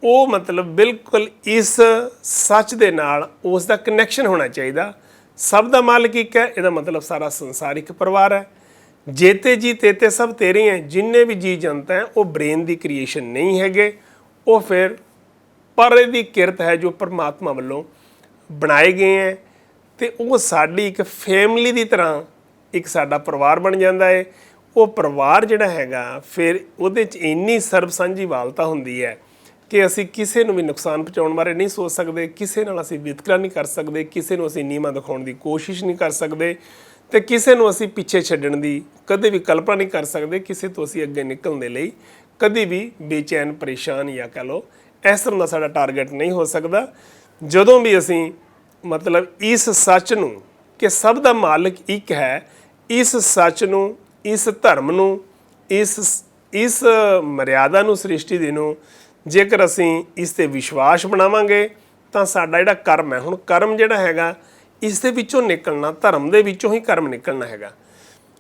ਉਹ ਮਤਲਬ ਬਿਲਕੁਲ ਇਸ ਸੱਚ ਦੇ ਨਾਲ ਉਸ ਦਾ ਕਨੈਕਸ਼ਨ ਹੋਣਾ ਚਾਹੀਦਾ। ਸਭ ਦਾ ਮਾਲਕ ਇੱਕ ਹੈ, ਇਹਦਾ ਮਤਲਬ ਸਾਰਾ ਸੰਸਾਰ ਇੱਕ ਪਰਿਵਾਰ ਹੈ। ਜੇਤੇ ਜੀ ਤੇਤੇ ਸਭ ਤੇਰੇ ਹੈ। ਜਿੰਨੇ ਵੀ ਜੀ ਜਨਤਾ ਹੈ ਉਹ ਬ੍ਰੇਨ ਦੀ ਕ੍ਰੀਏਸ਼ਨ ਨਹੀਂ ਹੈਗੇ, ਉਹ ਫਿਰ ਪਰੇ ਦੀ ਕਿਰਤ ਹੈ ਜੋ ਪਰਮਾਤਮਾ ਵੱਲੋਂ ਬਣਾਏ ਗਏ ਹੈ। ਅਤੇ ਉਹ ਸਾਡੀ ਇੱਕ ਫੈਮਿਲੀ ਦੀ ਤਰ੍ਹਾਂ ਇੱਕ ਸਾਡਾ ਪਰਿਵਾਰ ਬਣ ਜਾਂਦਾ ਹੈ। ਉਹ ਪਰਿਵਾਰ ਜਿਹੜਾ ਹੈਗਾ ਫਿਰ ਉਹਦੇ 'ਚ ਇੰਨੀ ਸਰਬ ਸਾਂਝੀ ਵਾਲਤਾ ਹੁੰਦੀ ਹੈ ਕਿ ਅਸੀਂ ਕਿਸੇ ਨੂੰ ਵੀ ਨੁਕਸਾਨ ਪਹੁੰਚਾਉਣ ਬਾਰੇ ਨਹੀਂ ਸੋਚ ਸਕਦੇ, ਕਿਸੇ ਨਾਲ ਅਸੀਂ ਵਿਤਕਰਾ ਨਹੀਂ ਕਰ ਸਕਦੇ, ਕਿਸੇ ਨੂੰ ਅਸੀਂ ਨੀਵਾਂ ਦਿਖਾਉਣ ਦੀ ਕੋਸ਼ਿਸ਼ ਨਹੀਂ ਕਰ ਸਕਦੇ, ਅਤੇ ਕਿਸੇ ਨੂੰ ਅਸੀਂ ਪਿੱਛੇ ਛੱਡਣ ਦੀ ਕਦੇ ਵੀ ਕਲਪਨਾ ਨਹੀਂ ਕਰ ਸਕਦੇ। ਕਿਸੇ ਤੋਂ ਅਸੀਂ ਅੱਗੇ ਨਿਕਲਣ ਦੇ ਲਈ ਕਦੇ ਵੀ ਬੇਚੈਨ, ਪਰੇਸ਼ਾਨ ਜਾਂ ਕਹਿ ਲਓ ਇਸ ਤਰ੍ਹਾਂ ਦਾ ਸਾਡਾ ਟਾਰਗੇਟ ਨਹੀਂ ਹੋ ਸਕਦਾ। ਜਦੋਂ ਵੀ ਅਸੀਂ ਮਤਲਬ ਇਸ ਸੱਚ ਨੂੰ ਕਿ ਸਭ ਦਾ ਮਾਲਕ ਇੱਕ ਹੈ, ਇਸ ਸੱਚ ਨੂੰ, ਇਸ ਧਰਮ ਨੂੰ, ਇਸ ਮਰਿਆਦਾ ਨੂੰ ਸ੍ਰਿਸ਼ਟੀ ਦੀ ਨੂੰ ਜੇਕਰ ਅਸੀਂ ਇਸ ਤੇ ਵਿਸ਼ਵਾਸ ਬਣਾਵਾਂਗੇ ਤਾਂ ਸਾਡਾ ਜਿਹੜਾ ਕਰਮ ਹੈ, ਹੁਣ ਕਰਮ ਜਿਹੜਾ ਹੈਗਾ ਇਸ ਦੇ ਵਿੱਚੋਂ ਨਿਕਲਣਾ, ਧਰਮ ਦੇ ਵਿੱਚੋਂ ਹੀ ਕਰਮ ਨਿਕਲਣਾ ਹੈਗਾ।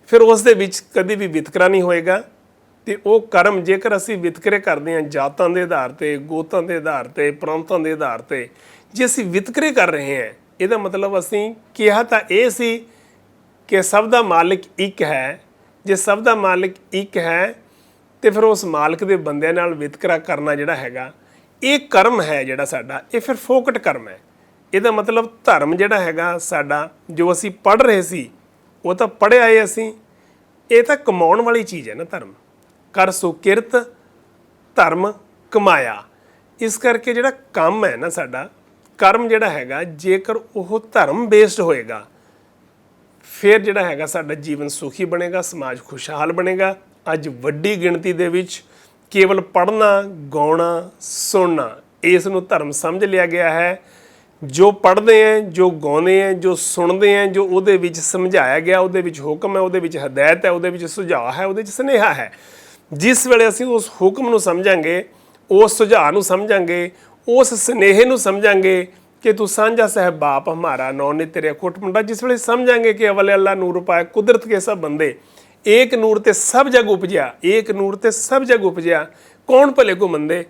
ਫਿਰ ਉਸ ਦੇ ਵਿੱਚ ਕਦੀ ਵੀ ਵਿਤਕਰਾ ਨਹੀਂ ਹੋਏਗਾ। ਤੇ ਉਹ ਕਰਮ ਜੇਕਰ ਅਸੀਂ ਵਿਤਕਰੇ ਕਰਦੇ ਹਾਂ ਜਾਤਾਂ ਦੇ ਆਧਾਰ ਤੇ, ਗੋਤਾਂ ਦੇ ਆਧਾਰ ਤੇ, ਪ੍ਰਾਂਤਾਂ ਦੇ ਆਧਾਰ ਤੇ, ਜੇ ਅਸੀਂ ਵਿਤਕਰੇ ਕਰ ਰਹੇ ਹਾਂ, ਇਹਦਾ ਮਤਲਬ ਅਸੀਂ ਕਿਹਾ ਤਾਂ ਇਹ ਸੀ ਕਿ ਸਭ ਦਾ ਮਾਲਿਕ ਇੱਕ ਹੈ। ਜੇ ਸਭ ਦਾ ਮਾਲਿਕ ਇੱਕ ਹੈ ਤੇ ਫਿਰ ਉਸ ਮਾਲਕ ਦੇ ਬੰਦਿਆਂ ਨਾਲ ਵਿਤਕਰਾ ਕਰਨਾ ਜਿਹੜਾ ਹੈਗਾ ਇਹ ਕਰਮ ਹੈ ਜਿਹੜਾ ਸਾਡਾ, ਇਹ ਫਿਰ ਫੋਕਟ ਕਰਮ ਹੈ। ਇਹਦਾ ਮਤਲਬ ਧਰਮ ਜਿਹੜਾ ਹੈਗਾ ਸਾਡਾ, ਜੋ ਅਸੀਂ ਪੜ੍ਹ ਰਹੇ ਸੀ ਉਹ ਤਾਂ ਪੜ੍ਹਿਆ ਏ ਅਸੀਂ, ਇਹ ਤਾਂ ਕਮਾਉਣ ਵਾਲੀ ਚੀਜ਼ ਹੈ ਨਾ। ਧਰਮ ਕਰ ਸੋ ਕਿਰਤ ਧਰਮ ਕਮਾਇਆ। ਇਸ ਕਰਕੇ ਜਿਹੜਾ ਕੰਮ ਹੈ ਨਾ ਸਾਡਾ, ਕਰਮ ਜਿਹੜਾ ਹੈਗਾ, ਜੇਕਰ ਉਹ ਧਰਮ ਬੇਸਡ ਹੋਏਗਾ ਫਿਰ ਜਿਹੜਾ ਹੈਗਾ ਸਾਡਾ ਜੀਵਨ ਸੁਖੀ ਬਣੇਗਾ, ਸਮਾਜ ਖੁਸ਼ਹਾਲ ਬਣੇਗਾ। ਅੱਜ ਵੱਡੀ ਗਿਣਤੀ ਦੇ ਵਿੱਚ ਕੇਵਲ ਪੜ੍ਹਨਾ, ਗਾਉਣਾ, ਸੁਣਨਾ ਇਸ ਨੂੰ ਧਰਮ ਸਮਝ ਲਿਆ ਗਿਆ ਹੈ। ਜੋ ਪੜ੍ਹਦੇ ਹੈ, ਜੋ ਗਾਉਂਦੇ ਹੈ, ਜੋ ਸੁਣਦੇ ਹੈ, ਜੋ ਉਹਦੇ ਵਿੱਚ ਸਮਝਾਇਆ ਗਿਆ, ਉਹਦੇ ਵਿੱਚ ਹੁਕਮ ਹੈ, ਉਹਦੇ ਵਿੱਚ ਹਦਾਇਤ ਹੈ, ਉਹਦੇ ਵਿੱਚ ਸੁਝਾਅ ਹੈ, ਉਹਦੇ ਵਿੱਚ ਸੁਨੇਹਾ ਹੈ। ਜਿਸ ਵੇਲੇ ਅਸੀਂ ਉਸ ਹੁਕਮ ਨੂੰ ਸਮਝਾਂਗੇ, ਉਸ ਸੁਝਾਅ ਨੂੰ ਸਮਝਾਂਗੇ, ਉਸ ਸੁਨੇਹੇ ਨੂੰ ਸਮਝਾਂਗੇ ਕਿ ਤੂੰ ਸਾਂਝਾ ਸਾਹਿਬ ਬਾਪ ਹਮਾਰਾ ਨੌਨੇ ਤੇਰੇ ਅਖੁੱਟ ਮੁੰਡਾ, ਜਿਸ ਵੇਲੇ ਸਮਝਾਂਗੇ ਕਿ ਅਵਲ ਅੱਲਾ ਨੂਰ ਪਾਏ ਕੁਦਰਤ ਕੇ ਸਭ ਬੰਦੇ, ਏਕ ਨੂਰ ਤੇ ਸਭ ਜਗ ਉਪਜਿਆ, ਏਕ ਨੂਰ ਤੇ ਸਭ ਜਗ ਉਪਜਿਆ, ਕੌਣ ਭਲੇ ਕੋ ਮੰਦੇ।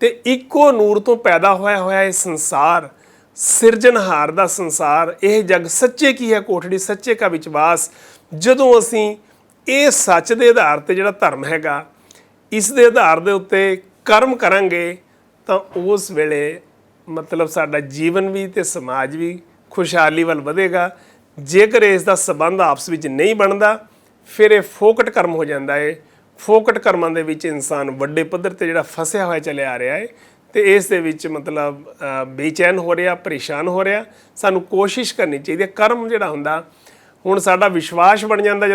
ਤੇ ਇੱਕੋ ਨੂਰ ਤੋਂ ਪੈਦਾ ਹੋਇਆ ਇਹ ਸੰਸਾਰ, ਸਿਰਜਣਹਾਰ ਦਾ ਸੰਸਾਰ, ਇਹ ਜਗ ਸੱਚੇ ਕੀ ਹੈ ਕੋਠੜੀ, ਸੱਚੇ ਕਾ ਵਿਸ਼ਵਾਸ। ਜਦੋਂ ਅਸੀਂ ਇਹ ਸੱਚ ਦੇ ਆਧਾਰ ਤੇ ਜਿਹੜਾ ਧਰਮ ਹੈਗਾ, ਇਸ ਦੇ ਆਧਾਰ ਦੇ ਉੱਤੇ ਕਰਮ ਕਰਾਂਗੇ ਤਾਂ ਉਸ ਵੇਲੇ ਮਤਲਬ ਸਾਡਾ ਜੀਵਨ ਵੀ ਤੇ ਸਮਾਜ ਵੀ ਖੁਸ਼ਹਾਲੀ ਵੱਲ ਵਧੇਗਾ। ਜੇਕਰ ਇਸ ਦਾ ਸਬੰਧ ਆਪਸ ਵਿੱਚ ਨਹੀਂ ਬਣਦਾ ਫਿਰ ਇਹ ਫੋਕਟ ਕਰਮ ਹੋ ਜਾਂਦਾ ਹੈ। ਫੋਕਟ ਕਰਮਾਂ ਦੇ ਵਿੱਚ ਇਨਸਾਨ ਵੱਡੇ ਪੱਧਰ ਤੇ ਜਿਹੜਾ ਫਸਿਆ ਹੋਇਆ ਚੱਲਿਆ ਆ ਰਿਹਾ ਹੈ ਤੇ ਇਸ ਦੇ ਵਿੱਚ ਮਤਲਬ ਬੇਚੈਨ ਹੋ ਰਿਹਾ, ਪਰੇਸ਼ਾਨ ਹੋ ਰਿਹਾ। ਸਾਨੂੰ ਕੋਸ਼ਿਸ਼ ਕਰਨੀ ਚਾਹੀਦੀ ਹੈ। ਕਰਮ ਜਿਹੜਾ ਹੁੰਦਾ, ਹੁਣ ਸਾਡਾ ਵਿਸ਼ਵਾਸ ਬਣ ਜਾਂਦਾ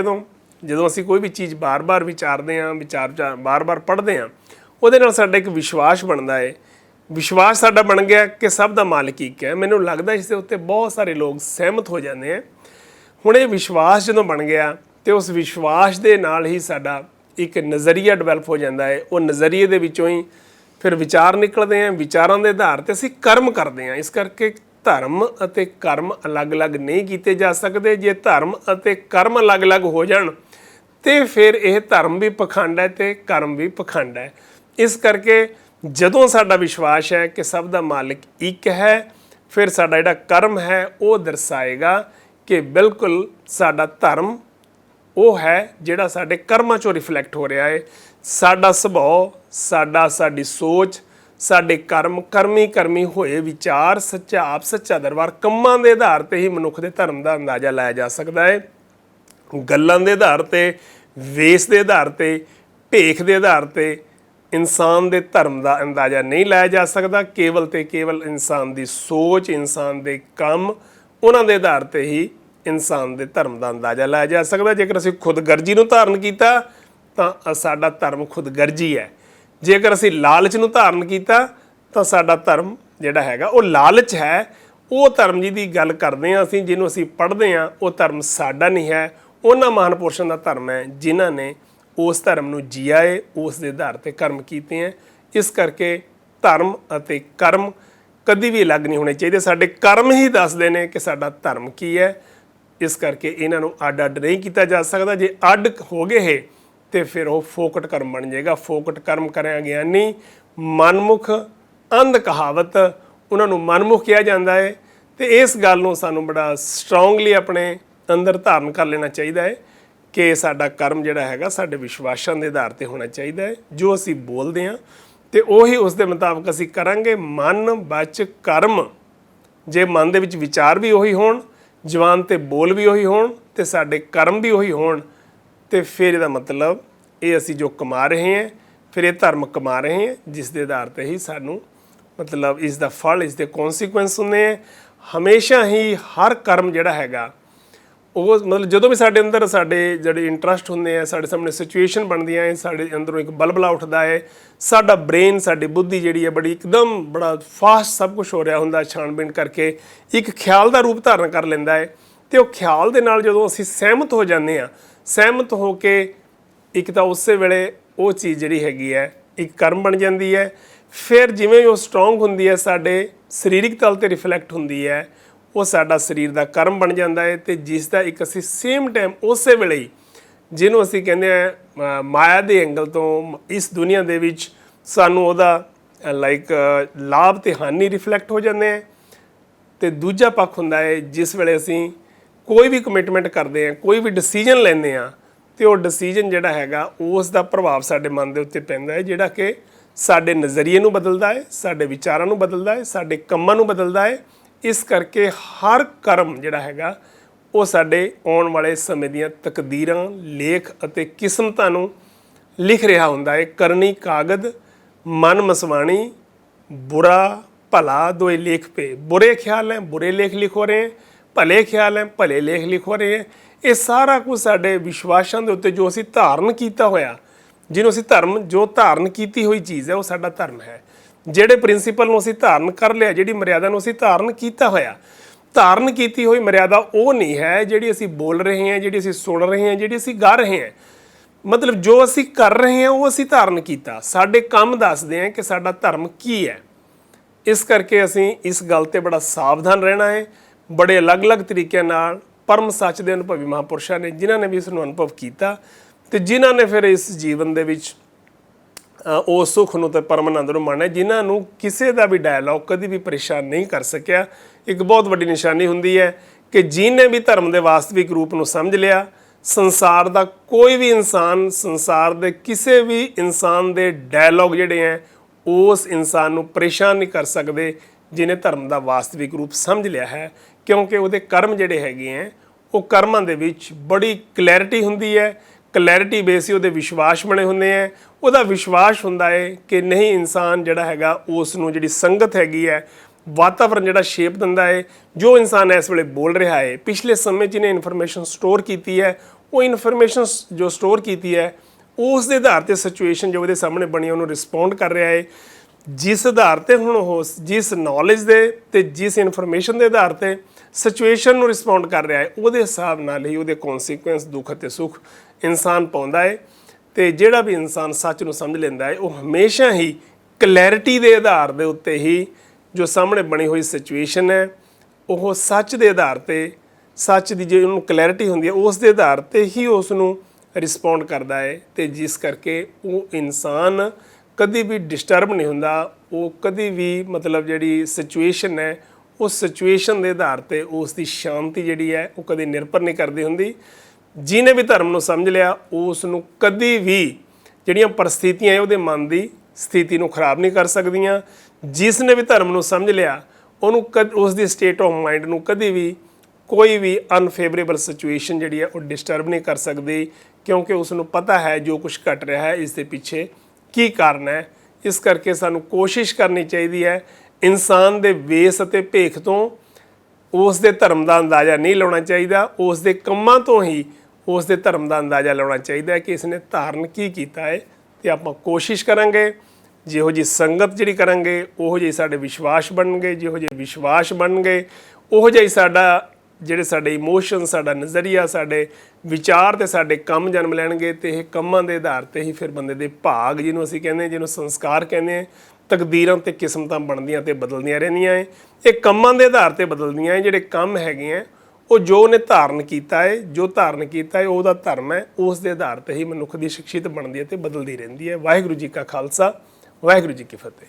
ਜਦੋਂ ਅਸੀਂ ਕੋਈ ਵੀ ਚੀਜ਼ ਬਾਰ-ਬਾਰ ਵਿਚਾਰਦੇ ਹਾਂ, ਬਾਰ-ਬਾਰ ਪੜ੍ਹਦੇ ਹਾਂ, ਉਹਦੇ ਨਾਲ ਸਾਡਾ ਇੱਕ ਵਿਸ਼ਵਾਸ ਬਣਦਾ ਹੈ। ਵਿਸ਼ਵਾਸ ਸਾਡਾ ਬਣ ਗਿਆ ਕਿ ਸਭ ਦਾ ਮਾਲਕ ਇੱਕ ਹੈ। ਮੈਨੂੰ ਲੱਗਦਾ ਇਸ ਦੇ ਉੱਤੇ ਬਹੁਤ ਸਾਰੇ ਲੋਕ ਸਹਿਮਤ ਹੋ ਜਾਂਦੇ ਆ। ਹੁਣ ਇਹ ਵਿਸ਼ਵਾਸ ਜਦੋਂ ਬਣ ਗਿਆ ਤੇ ਉਸ ਵਿਸ਼ਵਾਸ ਦੇ ਨਾਲ ਹੀ ਸਾਡਾ ਇੱਕ ਨਜ਼ਰੀਆ ਡਿਵੈਲਪ ਹੋ ਜਾਂਦਾ ਹੈ। ਉਹ ਨਜ਼ਰੀਏ ਦੇ ਵਿੱਚੋਂ ਹੀ ਫਿਰ ਵਿਚਾਰ ਨਿਕਲਦੇ ਆ, ਵਿਚਾਰਾਂ ਦੇ ਆਧਾਰ ਤੇ ਅਸੀਂ ਕਰਮ ਕਰਦੇ ਹਾਂ। ਇਸ ਕਰਕੇ ਧਰਮ ਅਤੇ ਕਰਮ ਅਲੱਗ-ਅਲੱਗ ਨਹੀਂ ਕੀਤੇ ਜਾ ਸਕਦੇ। ਜੇ ਧਰਮ ਅਤੇ ਕਰਮ ਅਲੱਗ-ਅਲੱਗ ਹੋ ਜਾਣ ਤੇ ਫਿਰ ਇਹ ਧਰਮ ਵੀ ਪਖੰਡ ਹੈ ਤੇ ਕਰਮ ਵੀ ਪਖੰਡ ਹੈ। ਇਸ ਕਰਕੇ ਜਦੋਂ ਸਾਡਾ ਵਿਸ਼ਵਾਸ ਹੈ ਕਿ ਸਭ ਦਾ ਮਾਲਿਕ ਇੱਕ ਹੈ, ਫਿਰ ਸਾਡਾ ਜਿਹੜਾ ਕਰਮ ਹੈ ਉਹ ਦਰਸਾਏਗਾ ਕਿ ਬਿਲਕੁਲ ਸਾਡਾ ਧਰਮ ਉਹ ਹੈ ਜਿਹੜਾ ਸਾਡੇ ਕਰਮਾਂ 'ਚੋਂ ਰਿਫਲੈਕਟ ਹੋ ਰਿਹਾ ਹੈ। ਸਾਡਾ ਸੁਭਾਅ, ਸਾਡੀ ਸੋਚ, ਸਾਡੇ ਕਰਮੀ ਹੋਏ ਵਿਚਾਰ, ਸੱਚਾ ਆਪ, ਸੱਚਾ ਦਰਬਾਰ, ਕੰਮਾਂ ਦੇ ਆਧਾਰ ਤੇ ਹੀ ਮਨੁੱਖ ਦੇ ਧਰਮ ਦਾ ਅੰਦਾਜ਼ਾ ਲਾਇਆ ਜਾ ਸਕਦਾ ਹੈ। ਗੱਲਾਂ ਦੇ ਆਧਾਰ ਤੇ, ਵੇਸ ਦੇ ਆਧਾਰ ਤੇ, ਭੇਖ ਦੇ ਆਧਾਰ ਤੇ ਇਨਸਾਨ ਦੇ ਧਰਮ ਦਾ ਅੰਦਾਜ਼ਾ ਨਹੀਂ ਲਾਇਆ ਜਾ ਸਕਦਾ। ਕੇਵਲ ਤੇ ਕੇਵਲ ਇਨਸਾਨ ਦੀ ਸੋਚ, ਇਨਸਾਨ ਦੇ ਕੰਮ, ਉਹਨਾਂ ਦੇ ਆਧਾਰ ਤੇ ਹੀ ਇਨਸਾਨ ਦੇ ਧਰਮ ਦਾ ਅੰਦਾਜ਼ਾ ਲਾਇਆ ਜਾ ਸਕਦਾ। ਜੇਕਰ ਅਸੀਂ ਖੁਦਗਰਜੀ ਨੂੰ ਧਾਰਨ ਕੀਤਾ ਤਾਂ ਸਾਡਾ ਧਰਮ ਖੁਦਗਰਜੀ ਹੈ। ਜੇਕਰ ਅਸੀਂ ਲਾਲਚ ਨੂੰ ਧਾਰਨ ਕੀਤਾ ਤਾਂ ਸਾਡਾ ਧਰਮ ਜਿਹੜਾ ਹੈਗਾ ਉਹ ਲਾਲਚ ਹੈ। ਉਹ ਧਰਮ ਜਿਹਦੀ ਗੱਲ ਕਰਦੇ ਹਾਂ ਅਸੀਂ, ਜਿਹਨੂੰ ਅਸੀਂ ਪੜ੍ਹਦੇ ਹਾਂ, ਉਹ ਧਰਮ ਸਾਡਾ ਨਹੀਂ ਹੈ। ਉਹਨਾਂ ਮਹਾਨ ਪੁਰਸ਼ਾਂ ਦਾ ਧਰਮ ਹੈ ਜਿਨ੍ਹਾਂ ਨੇ ਉਸ ਧਰਮ ਨੂੰ ਜੀਆ ਏ, ਉਸ ਦੇ ਆਧਾਰ ਤੇ ਕਰਮ ਕੀਤੇ ਹੈ। ਇਸ ਕਰਕੇ ਧਰਮ ਅਤੇ ਕਰਮ ਕਦੀ ਵੀ ਅਲੱਗ ਨਹੀਂ ਹੋਣੇ ਚਾਹੀਦੇ। ਸਾਡੇ ਕਰਮ ਹੀ ਦੱਸਦੇ ਨੇ ਕਿ ਸਾਡਾ ਧਰਮ ਕੀ ਹੈ। ਇਸ ਕਰਕੇ ਇਹਨਾਂ ਨੂੰ ਅੱਡ ਨਹੀਂ ਕੀਤਾ ਜਾ ਸਕਦਾ। ਜੇ ਅੱਡ ਹੋ ਗਏ ਇਹ ਤੇ ਫਿਰ ਉਹ ਫੋਕਟ ਕਰਮ ਬਣ ਜਾਏਗਾ। ਫੋਕਟ ਕਰਮ ਕਰਿਆ ਗਿਆਨੀ, ਮਨਮੁਖ, ਅੰਧ ਕਹਾਵਤ, ਉਹਨਾਂ ਨੂੰ ਮਨਮੁਖ ਕਿਹਾ ਜਾਂਦਾ ਹੈ। ਤੇ ਇਸ ਗੱਲ ਨੂੰ ਸਾਨੂੰ ਬੜਾ ਸਟਰੋਂਗਲੀ ਆਪਣੇ ਅੰਦਰ ਧਾਰਨ ਕਰ ਲੈਣਾ ਚਾਹੀਦਾ ਹੈ ਕਿ ਸਾਡਾ ਕਰਮ ਜਿਹੜਾ ਹੈਗਾ ਸਾਡੇ ਵਿਸ਼ਵਾਸਾਂ ਦੇ ਆਧਾਰ ਤੇ ਹੋਣਾ ਚਾਹੀਦਾ ਹੈ। ਜੋ ਅਸੀਂ ਬੋਲਦੇ ਹਾਂ ਤੇ ਉਹੀ ਉਸ ਦੇ ਮੁਤਾਬਕ ਅਸੀਂ ਕਰਾਂਗੇ। ਮਨ, ਬਚ, ਕਰਮ, ਜੇ ਮਨ ਦੇ ਵਿੱਚ ਵਿਚਾਰ ਵੀ ਉਹੀ ਹੋਣ, ਜ਼ੁਬਾਨ ਤੇ ਬੋਲ ਵੀ ਉਹੀ ਹੋਣ ਤੇ ਸਾਡੇ ਕਰਮ ਵੀ ਉਹੀ ਹੋਣ, ਤੇ ਫਿਰ ਇਹਦਾ ਮਤਲਬ ਇਹ ਅਸੀਂ ਜੋ ਕਮਾ ਰਹੇ ਹਾਂ, ਫਿਰ ਇਹ ਧਰਮ ਕਮਾ ਰਹੇ ਹਾਂ, ਜਿਸ ਦੇ ਆਧਾਰ ਤੇ ਹੀ ਸਾਨੂੰ ਮਤਲਬ ਇਸ ਦਾ ਫਲ, ਇਸ ਦੇ ਕੌਨਸੀਕੁਐਂਸ ਹੁੰਦੇ ਹੈ। ਹਮੇਸ਼ਾ ਹੀ ਹਰ ਕਰਮ ਜਿਹੜਾ ਹੈਗਾ ਉਹ ਮਤਲਬ ਜਦੋਂ ਵੀ ਸਾਡੇ ਅੰਦਰ ਸਾਡੇ ਜਿਹੜੇ ਇੰਟਰਸਟ ਹੁੰਦੇ ਆ, ਸਾਡੇ ਸਾਹਮਣੇ ਸਿਚੁਏਸ਼ਨ ਬਣਦੀਆਂ ਹੈ, ਸਾਡੇ ਅੰਦਰੋਂ ਇੱਕ ਬਲਬਲਾ ਉੱਠਦਾ ਹੈ, ਸਾਡਾ ਬ੍ਰੇਨ, ਸਾਡੀ ਬੁੱਧੀ ਜਿਹੜੀ ਹੈ ਬੜੀ ਇੱਕਦਮ ਬੜਾ ਫਾਸਟ ਸਭ ਕੁਝ ਹੋ ਰਿਹਾ ਹੁੰਦਾ, ਛਾਣਬੀਣ ਕਰਕੇ ਇੱਕ ਖਿਆਲ ਦਾ ਰੂਪ ਧਾਰਨ ਕਰ ਲੈਂਦਾ ਹੈ। ਅਤੇ ਉਹ ਖਿਆਲ ਦੇ ਨਾਲ ਜਦੋਂ ਅਸੀਂ ਸਹਿਮਤ ਹੋ ਜਾਂਦੇ ਹਾਂ, ਸਹਿਮਤ ਹੋ ਕੇ ਇੱਕ ਤਾਂ ਉਸੇ ਵੇਲੇ ਉਹ ਚੀਜ਼ ਜਿਹੜੀ ਹੈਗੀ ਹੈ ਇੱਕ ਕਰਮ ਬਣ ਜਾਂਦੀ ਹੈ। ਫਿਰ ਜਿਵੇਂ ਉਹ ਸਟਰੋਂਗ ਹੁੰਦੀ ਹੈ ਸਾਡੇ ਸਰੀਰਕ ਤਲ ਤੇ ਰਿਫਲੈਕਟ ਹੁੰਦੀ ਹੈ, ਉਹ ਸਾਡਾ ਸਰੀਰ ਦਾ ਕਰਮ ਬਣ ਜਾਂਦਾ ਹੈ। ਤੇ ਜਿਸ ਦਾ ਇੱਕ ਅਸੀਂ ਸੇਮ ਟਾਈਮ ਉਸੇ ਵੇਲੇ ਹੀ, ਜਿਹਨੂੰ ਅਸੀਂ ਕਹਿੰਦੇ ਆ ਮਾਇਆ ਦੇ ਐਂਗਲ ਤੋਂ ਇਸ ਦੁਨੀਆ ਦੇ ਵਿੱਚ ਸਾਨੂੰ ਉਹਦਾ ਲਾਈਕ ਲਾਭ ਤੇ ਹਾਨੀ ਰਿਫਲੈਕਟ ਹੋ ਜਾਂਦੇ ਹੈ। ਤੇ ਦੂਜਾ ਪੱਖ ਹੁੰਦਾ ਹੈ ਜਿਸ ਵੇਲੇ ਅਸੀਂ ਕੋਈ ਵੀ ਕਮਿਟਮੈਂਟ ਕਰਦੇ ਹਾਂ, ਕੋਈ ਵੀ ਡਿਸੀਜਨ ਲੈਂਦੇ ਹਾਂ, ਤੇ ਉਹ ਡਿਸੀਜਨ ਜਿਹੜਾ ਹੈਗਾ ਉਸ ਦਾ ਪ੍ਰਭਾਵ ਸਾਡੇ ਮਨ ਦੇ ਉੱਤੇ ਪੈਂਦਾ ਹੈ, ਜਿਹੜਾ ਕਿ ਸਾਡੇ ਨਜ਼ਰੀਏ ਨੂੰ ਬਦਲਦਾ ਹੈ, ਸਾਡੇ ਵਿਚਾਰਾਂ ਨੂੰ ਬਦਲਦਾ ਹੈ, ਸਾਡੇ ਕੰਮਾਂ ਨੂੰ ਬਦਲਦਾ ਹੈ। ਇਸ ਕਰਕੇ ਹਰ ਕਰਮ ਜਿਹੜਾ ਹੈਗਾ ਉਹ ਸਾਡੇ ਆਉਣ ਵਾਲੇ ਸਮੇਂ ਦੀਆਂ ਤਕਦੀਰਾਂ, ਲੇਖ ਅਤੇ ਕਿਸਮਤਾਂ ਨੂੰ ਲਿਖ ਰਿਹਾ ਹੁੰਦਾ ਹੈ। ਕਰਨੀ ਕਾਗਦ ਮਨ ਮਸਵਾਣੀ, बुरा भला दो लेख पे, बुरे ख्याल हैं बुरे लेख लिखो रहे हैं, भले ख्याल हैं भले लेख लिखो रहे हैं। ये सारा कुछ साढ़े विश्वासां दे उत्ते जो असीं धारण कीता होया, जिन्हों असीं धर्म जो धारण कीती हुई चीज़ है वो साडा धर्म है। ਜਿਹੜੇ ਪ੍ਰਿੰਸੀਪਲ ਨੂੰ ਅਸੀਂ ਧਾਰਨ ਕਰ ਲਿਆ, ਜਿਹੜੀ ਮਰਿਆਦਾ ਨੂੰ ਅਸੀਂ ਧਾਰਨ ਕੀਤਾ ਹੋਇਆ, ਧਾਰਨ ਕੀਤੀ ਹੋਈ ਮਰਿਆਦਾ ਉਹ ਨਹੀਂ ਹੈ ਜਿਹੜੀ ਅਸੀਂ ਬੋਲ ਰਹੇ ਹਾਂ, ਜਿਹੜੀ ਅਸੀਂ ਸੁਣ ਰਹੇ ਹਾਂ, ਜਿਹੜੀ ਅਸੀਂ ਗਾ ਰਹੇ ਹਾਂ। ਮਤਲਬ ਜੋ ਅਸੀਂ ਕਰ ਰਹੇ ਹਾਂ ਉਹ ਅਸੀਂ ਧਾਰਨ ਕੀਤਾ। ਸਾਡੇ ਕੰਮ ਦੱਸਦੇ ਆ ਕਿ ਸਾਡਾ ਧਰਮ ਕੀ ਹੈ। ਇਸ ਕਰਕੇ ਅਸੀਂ ਇਸ ਗੱਲ ਤੇ ਬੜਾ ਸਾਵਧਾਨ ਰਹਿਣਾ ਹੈ। ਬੜੇ ਅਲੱਗ-ਅਲੱਗ ਤਰੀਕਿਆਂ ਨਾਲ ਪਰਮ ਸੱਚ ਦੇ ਅਨੁਭਵੀ ਮਹਾਂਪੁਰਸ਼ਾਂ ਨੇ, ਜਿਨ੍ਹਾਂ ਨੇ ਵੀ ਇਸ ਨੂੰ ਅਨੁਭਵ ਕੀਤਾ ਤੇ ਜਿਨ੍ਹਾਂ ਨੇ ਫਿਰ ਇਸ ਜੀਵਨ ਦੇ ਵਿੱਚ ਉਹ ਸੁੱਖ ਨੂੰ ਤੇ ਪਰਮ ਆਨੰਦ ਨੂੰ ਮਾਣਿਆ, ਜਿਨ੍ਹਾਂ ਨੂੰ ਕਿਸੇ ਦਾ ਵੀ ਡਾਇਲੌਗ ਕਦੀ ਵੀ ਪਰੇਸ਼ਾਨ ਨਹੀਂ ਕਰ ਸਕਿਆ। ਇੱਕ ਬਹੁਤ ਵੱਡੀ ਨਿਸ਼ਾਨੀ ਹੁੰਦੀ ਹੈ ਕਿ ਜਿਹਨੇ ਵੀ ਧਰਮ ਦੇ ਵਾਸਤਵਿਕ ਰੂਪ ਨੂੰ ਸਮਝ ਲਿਆ, ਸੰਸਾਰ ਦਾ ਕੋਈ ਵੀ ਇਨਸਾਨ, ਸੰਸਾਰ ਦੇ ਕਿਸੇ ਵੀ ਇਨਸਾਨ ਦੇ ਡਾਇਲੌਗ ਜਿਹੜੇ ਹੈ ਉਸ ਇਨਸਾਨ ਨੂੰ ਪਰੇਸ਼ਾਨ ਨਹੀਂ ਕਰ ਸਕਦੇ, ਜਿਹਨੇ ਧਰਮ ਦਾ ਵਾਸਤਵਿਕ ਰੂਪ ਸਮਝ ਲਿਆ ਹੈ। ਕਿਉਂਕਿ ਉਹਦੇ ਕਰਮ ਜਿਹੜੇ ਹੈਗੇ ਹੈ ਉਹ ਕਰਮਾਂ ਦੇ ਵਿੱਚ ਬੜੀ ਕਲੈਰਿਟੀ ਹੁੰਦੀ ਹੈ। ਕਲੈਰਿਟੀ ਬੇਸ ਹੀ ਉਹਦੇ ਵਿਸ਼ਵਾਸ ਬਣੇ ਹੁੰਦੇ ਹੈ। ਉਹਦਾ ਵਿਸ਼ਵਾਸ ਹੁੰਦਾ ਹੈ ਕਿ ਨਹੀਂ, ਇਨਸਾਨ ਜਿਹੜਾ ਹੈਗਾ ਉਸ ਨੂੰ ਜਿਹੜੀ ਸੰਗਤ ਹੈਗੀ ਹੈ, ਵਾਤਾਵਰਨ ਜਿਹੜਾ ਸ਼ੇਪ ਦਿੰਦਾ ਹੈ। ਜੋ ਇਨਸਾਨ ਇਸ ਵੇਲੇ ਬੋਲ ਰਿਹਾ ਹੈ, ਪਿਛਲੇ ਸਮੇਂ 'ਚ ਇਹਨੇ ਇਨਫੋਰਮੇਸ਼ਨ ਸਟੋਰ ਕੀਤੀ ਹੈ, ਉਹ ਇਨਫੋਰਮੇਸ਼ਨ ਜੋ ਸਟੋਰ ਕੀਤੀ ਹੈ ਉਸ ਦੇ ਆਧਾਰ 'ਤੇ ਸਿਚੁਏਸ਼ਨ ਜੋ ਉਹਦੇ ਸਾਹਮਣੇ ਬਣੀ ਉਹਨੂੰ ਰਿਸਪੌਂਡ ਕਰ ਰਿਹਾ ਹੈ। ਜਿਸ ਆਧਾਰ 'ਤੇ ਹੁਣ ਉਹ ਜਿਸ ਨੌਲੇਜ ਦੇ ਅਤੇ ਜਿਸ ਇਨਫੋਰਮੇਸ਼ਨ ਦੇ ਆਧਾਰ 'ਤੇ ਸਿਚੁਏਸ਼ਨ ਨੂੰ ਰਿਸਪੌਂਡ ਕਰ ਰਿਹਾ ਹੈ, ਉਹਦੇ ਹਿਸਾਬ ਨਾਲ ਹੀ ਉਹਦੇ ਕੌਨਸੀਕੁਐਂਸ ਦੁੱਖ ਅਤੇ ਸੁੱਖ ਇਨਸਾਨ ਪਾਉਂਦਾ ਹੈ। ਅਤੇ ਜਿਹੜਾ ਵੀ ਇਨਸਾਨ ਸੱਚ ਨੂੰ ਸਮਝ ਲੈਂਦਾ ਹੈ ਉਹ ਹਮੇਸ਼ਾ ਹੀ ਕਲੈਰਿਟੀ ਦੇ ਆਧਾਰ ਦੇ ਉੱਤੇ ਹੀ ਜੋ ਸਾਹਮਣੇ ਬਣੀ ਹੋਈ ਸਿਚੁਏਸ਼ਨ ਹੈ ਉਹ ਸੱਚ ਦੇ ਆਧਾਰ 'ਤੇ, ਸੱਚ ਦੀ ਜੇ ਉਹਨੂੰ ਕਲੈਰਿਟੀ ਹੁੰਦੀ ਹੈ ਉਸ ਦੇ ਆਧਾਰ 'ਤੇ ਹੀ ਉਸ ਨੂੰ ਰਿਸਪੌਂਡ ਕਰਦਾ ਹੈ। ਅਤੇ ਜਿਸ ਕਰਕੇ ਉਹ ਇਨਸਾਨ ਕਦੀ ਵੀ ਡਿਸਟਰਬ ਨਹੀਂ ਹੁੰਦਾ। ਉਹ ਕਦੀ ਵੀ ਮਤਲਬ ਜਿਹੜੀ ਸਿਚੁਏਸ਼ਨ ਹੈ ਉਸ ਸਿਚੁਏਸ਼ਨ ਦੇ ਆਧਾਰ 'ਤੇ ਉਸ ਦੀ ਸ਼ਾਂਤੀ ਜਿਹੜੀ ਹੈ ਉਹ ਕਦੇ ਨਿਰਭਰ ਨਹੀਂ ਕਰਦੀ ਹੁੰਦੀ। ਜਿਹਨੇ ਵੀ ਧਰਮ ਨੂੰ ਸਮਝ ਲਿਆ ਉਸ ਨੂੰ ਕਦੀ ਵੀ ਜਿਹੜੀਆਂ ਪਰਿਸਥਿਤੀਆਂ ਹੈ ਉਹਦੇ ਮਨ ਦੀ ਸਥਿਤੀ ਨੂੰ ਖਰਾਬ ਨਹੀਂ ਕਰ ਸਕਦੀਆਂ। ਜਿਸ ਨੇ ਵੀ ਧਰਮ ਨੂੰ ਸਮਝ ਲਿਆ ਉਹਨੂੰ ਉਸ ਦੀ ਸਟੇਟ ਆਫ ਮਾਈਂਡ ਨੂੰ ਕਦੀ ਵੀ ਕੋਈ ਵੀ ਅਨਫੇਵਰੇਬਲ ਸਿਚੁਏਸ਼ਨ ਜਿਹੜੀ ਹੈ ਉਹ ਡਿਸਟਰਬ ਨਹੀਂ ਕਰ ਸਕਦੀ, ਕਿਉਂਕਿ ਉਸ ਨੂੰ ਪਤਾ ਹੈ ਜੋ ਕੁਝ ਘਟ ਰਿਹਾ ਹੈ ਇਸ ਦੇ ਪਿੱਛੇ ਕੀ ਕਾਰਨ ਹੈ। ਇਸ ਕਰਕੇ ਸਾਨੂੰ ਕੋਸ਼ਿਸ਼ ਕਰਨੀ ਚਾਹੀਦੀ ਹੈ ਇਨਸਾਨ ਦੇ ਵੇਸ ਅਤੇ ਭੇਖ ਤੋਂ ਉਸ ਦੇ ਧਰਮ ਦਾ ਅੰਦਾਜ਼ਾ ਨਹੀਂ ਲਾਉਣਾ ਚਾਹੀਦਾ, ਉਸ ਦੇ ਕੰਮਾਂ ਤੋਂ ਹੀ ਉਸ ਦੇ ਧਰਮ ਦਾ ਅੰਦਾਜ਼ਾ ਲਾਉਣਾ ਚਾਹੀਦਾ ਹੈ ਕਿ ਇਸ ਨੇ ਧਾਰਨ ਕੀ ਕੀਤਾ ਹੈ। ਅਤੇ ਆਪਾਂ ਕੋਸ਼ਿਸ਼ ਕਰਾਂਗੇ ਜਿਹੋ ਜਿਹੀ ਸੰਗਤ ਜਿਹੜੀ ਕਰਾਂਗੇ ਉਹੋ ਜਿਹੇ ਸਾਡੇ ਵਿਸ਼ਵਾਸ ਬਣਨਗੇ, ਜਿਹੋ ਜਿਹੇ ਵਿਸ਼ਵਾਸ ਬਣਨਗੇ ਉਹੋ ਜਿਹਾ ਹੀ ਸਾਡਾ ਜਿਹੜੇ ਸਾਡੇ ਇਮੋਸ਼ਨ, ਸਾਡਾ ਨਜ਼ਰੀਆ, ਸਾਡੇ ਵਿਚਾਰ ਅਤੇ ਸਾਡੇ ਕੰਮ ਜਨਮ ਲੈਣਗੇ। ਅਤੇ ਇਹ ਕੰਮਾਂ ਦੇ ਆਧਾਰ 'ਤੇ ਹੀ ਫਿਰ ਬੰਦੇ ਦੇ ਭਾਗ, ਜਿਹਨੂੰ ਅਸੀਂ ਕਹਿੰਦੇ, ਜਿਹਨੂੰ ਸੰਸਕਾਰ ਕਹਿੰਦੇ ਹਾਂ, ਤਕਦੀਰਾਂ ਅਤੇ ਕਿਸਮਤਾਂ ਬਣਦੀਆਂ ਅਤੇ ਬਦਲਦੀਆਂ ਰਹਿੰਦੀਆਂ ਹੈ। ਇਹ ਕੰਮਾਂ ਦੇ ਆਧਾਰ 'ਤੇ ਬਦਲਦੀਆਂ ਹੈ। ਜਿਹੜੇ ਕੰਮ ਹੈਗੇ ਹੈ ਉਹ ਜੋ ਉਹਨੇ ਧਾਰਨ ਕੀਤਾ ਹੈ, ਜੋ ਧਾਰਨ ਕੀਤਾ ਹੈ ਉਹਦਾ ਧਰਮ ਹੈ, ਉਸ ਦੇ ਆਧਾਰ 'ਤੇ ਹੀ ਮਨੁੱਖ ਦੀ ਸ਼ਖਸੀਅਤ ਬਣਦੀ ਹੈ ਅਤੇ ਬਦਲਦੀ ਰਹਿੰਦੀ ਹੈ। ਵਾਹਿਗੁਰੂ ਜੀ ਕਾ ਖਾਲਸਾ, ਵਾਹਿਗੁਰੂ ਜੀ ਕੀ ਫਤਿਹ।